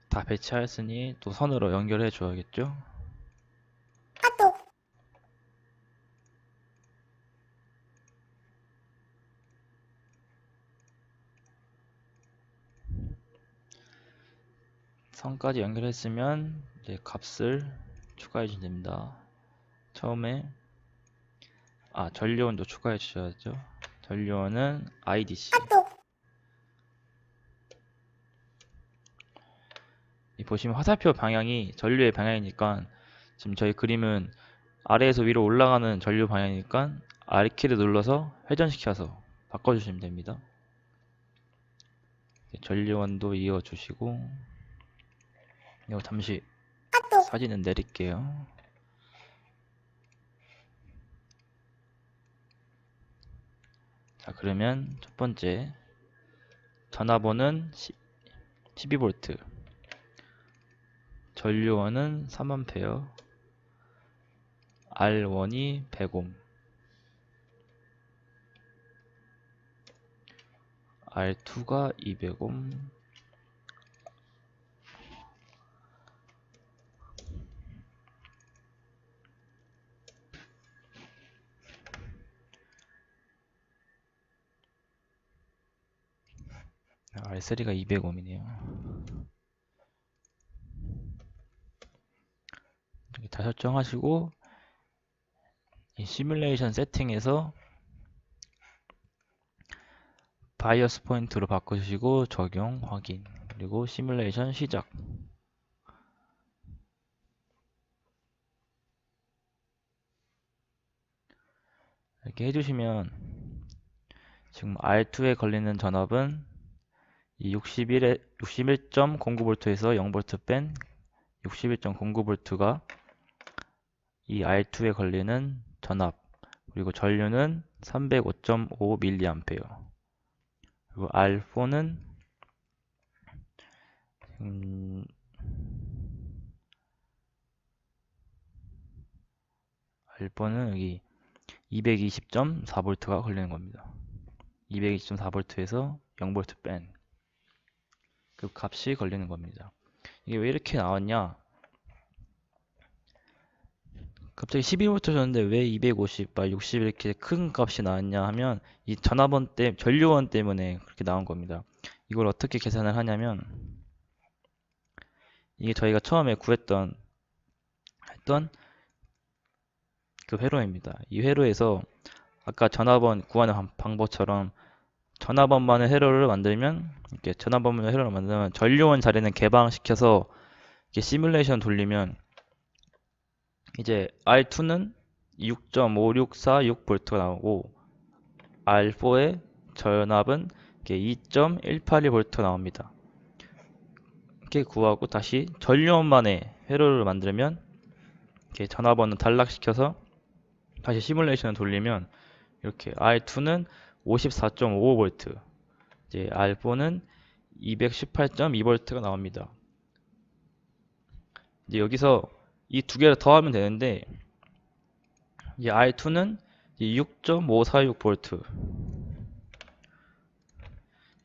다 배치하였으니 또 선으로 연결해 줘야겠죠. 선까지 연결했으면 이제 값을 추가해 주시면 됩니다. 처음에 전류원도 추가해 주셔야죠. 전류원은 IDC 이 보시면 화살표 방향이 전류의 방향이니까 지금 저희 그림은 아래에서 위로 올라가는 전류 방향이니까 R키를 눌러서 회전시켜서 바꿔주시면 됩니다. 전류원도 이어주시고 이거 잠시 사진은 내릴게요. 자, 그러면 첫 번째 전압원은 12V, 전류원은 3A, R1이 100옴, R2가 200옴, R3가 200옴이네요. 이렇게 다 설정하시고 이 시뮬레이션 세팅에서 바이어스 포인트로 바꾸시고 적용 확인 그리고 시뮬레이션 시작. 이렇게 해주시면 지금 R2에 걸리는 전압은 이 61.09V에서 0V 뺀 61.09V가 이 R2에 걸리는 전압 그리고 전류는 305.5mA 그리고 R4는 R4는 여기 220.4V가 걸리는 겁니다. 220.4V에서 0V 뺀 그 값이 걸리는 겁니다. 이게 왜 이렇게 나왔냐? 갑자기 12V 줬는데 왜 250, 60 이렇게 큰 값이 나왔냐 하면 이 전류원 때문에 그렇게 나온 겁니다. 이걸 어떻게 계산을 하냐면 이게 저희가 처음에 했던 그 회로입니다. 이 회로에서 아까 전압원 구하는 방법처럼 전압원만의 회로를 만들면 이렇게 전압원만의 회로를 만들면 전류원 자리는 개방시켜서 이렇게 시뮬레이션 돌리면 이제 R2는 6.5646V가 나오고 R4의 전압은 2.182V 나옵니다. 이렇게 구하고 다시 전류원만의 회로를 만들면 이렇게 전압원을 단락시켜서 다시 시뮬레이션을 돌리면 이렇게 R2는 54.55V, 이제 R4는 218.2V가 나옵니다. 이제 여기서 이 두 개를 더하면 되는데 이 R2는 6.546V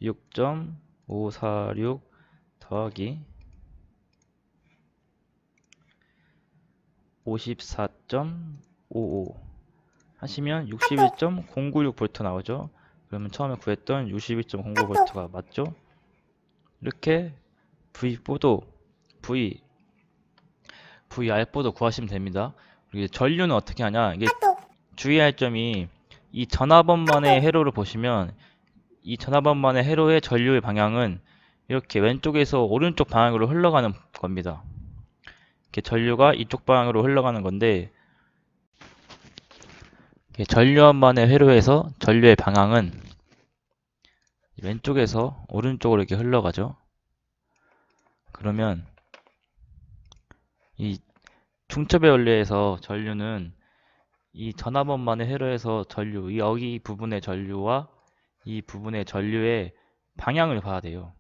6.546 더하기 54.55 하시면 61.096V 나오죠. 그러면 처음에 구했던 61.09V가 맞죠? 이렇게 V4도 VR포도 구하시면 됩니다. 그리고 전류는 어떻게 하냐? 이게 주의할 점이 이 전화번만의 회로를 보시면 이 전화번만의 회로의 전류의 방향은 이렇게 왼쪽에서 오른쪽 방향으로 흘러가는 겁니다. 이렇게 전류가 이쪽 방향으로 흘러가는 건데 전류원만의 회로에서 전류의 방향은 왼쪽에서 오른쪽으로 이렇게 흘러가죠. 그러면 이 중첩의 원리에서 전류는 이 전화번만의 회로에서 전류, 여기 부분의 전류와 이 부분의 전류의 방향을 봐야 돼요.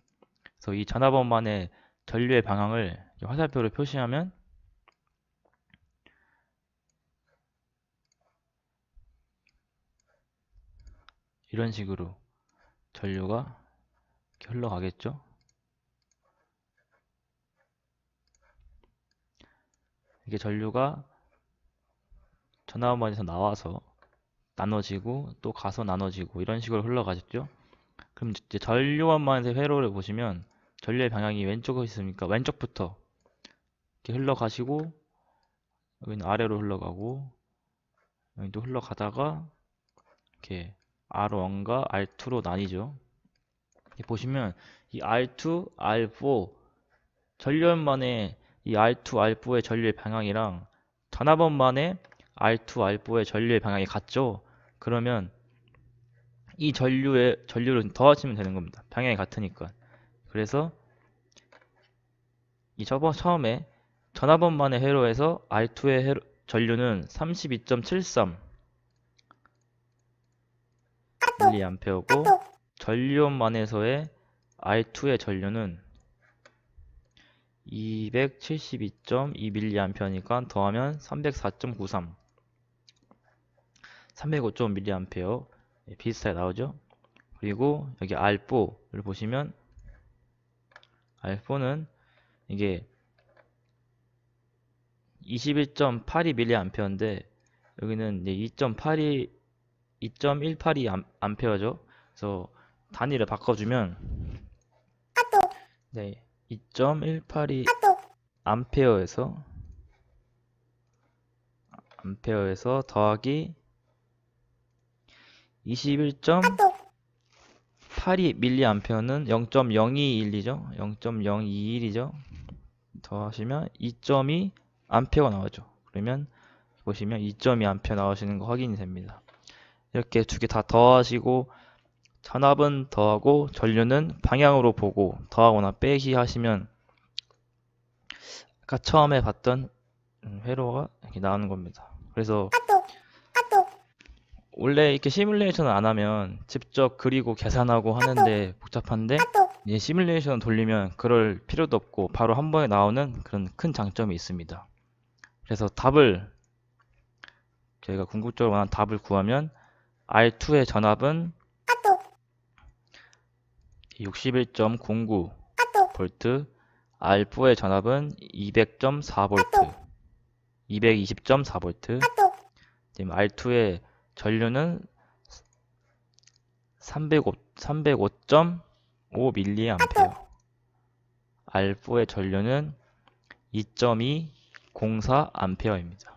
그래서 이 전화번만의 전류의 방향을 화살표로 표시하면 이런 식으로 전류가 이렇게 흘러가겠죠. 이게 전류가 전화번만에서 나와서 나눠지고 또 가서 나눠지고 이런 식으로 흘러가겠죠. 그럼 이제 전류원만의 회로를 보시면 전류의 방향이 왼쪽에 있으니까 왼쪽부터 이렇게 흘러가시고 여기는 아래로 흘러가고 여기도 흘러가다가 이렇게 R1과 R2로 나뉘죠. 보시면 이 R2, R4 전류원만의 이 R2, R4의 전류의 방향이랑 전화번만의 R2, R4의 전류의 방향이 같죠. 그러면 이 전류를 더하시면 되는 겁니다. 방향이 같으니까. 그래서 이 처음에 전화번만의 회로에서 R2의 전류는 32.73 mAh고 전류원만에서의 R2의 전류는 272.2 mAh니까 더하면 304.93 305.5 mA 비슷하게 나오죠. 그리고 여기 R4를 보시면 R4는 이게 21.82 mA인데 여기는 이제 2.18이 암페어죠. 그래서 단위를 바꿔주면 네, 2.182 암페어에서 더하기 21.82 mA는 0.0221이죠. 0.021이죠. 더하시면 2.2 암페어가 나오죠. 그러면 보시면 2.2 암페어 나오시는 거 확인이 됩니다. 이렇게 두 개 다 더하시고 전압은 더하고 전류는 방향으로 보고 더하거나 빼기 하시면 아까 처음에 봤던 회로가 이렇게 나오는 겁니다. 그래서 원래 이렇게 시뮬레이션을 안 하면 직접 그리고 계산하고 하는데 복잡한데 이제 시뮬레이션 돌리면 그럴 필요도 없고 바로 한 번에 나오는 그런 큰 장점이 있습니다. 그래서 답을 저희가 궁극적으로 원하는 답을 구하면 R2의 전압은 61.09 볼트, R4의 전압은 200.4 볼트, 220.4 볼트. 지금 R2의 전류는 305.5 mA, R4의 전류는 2.204 A입니다.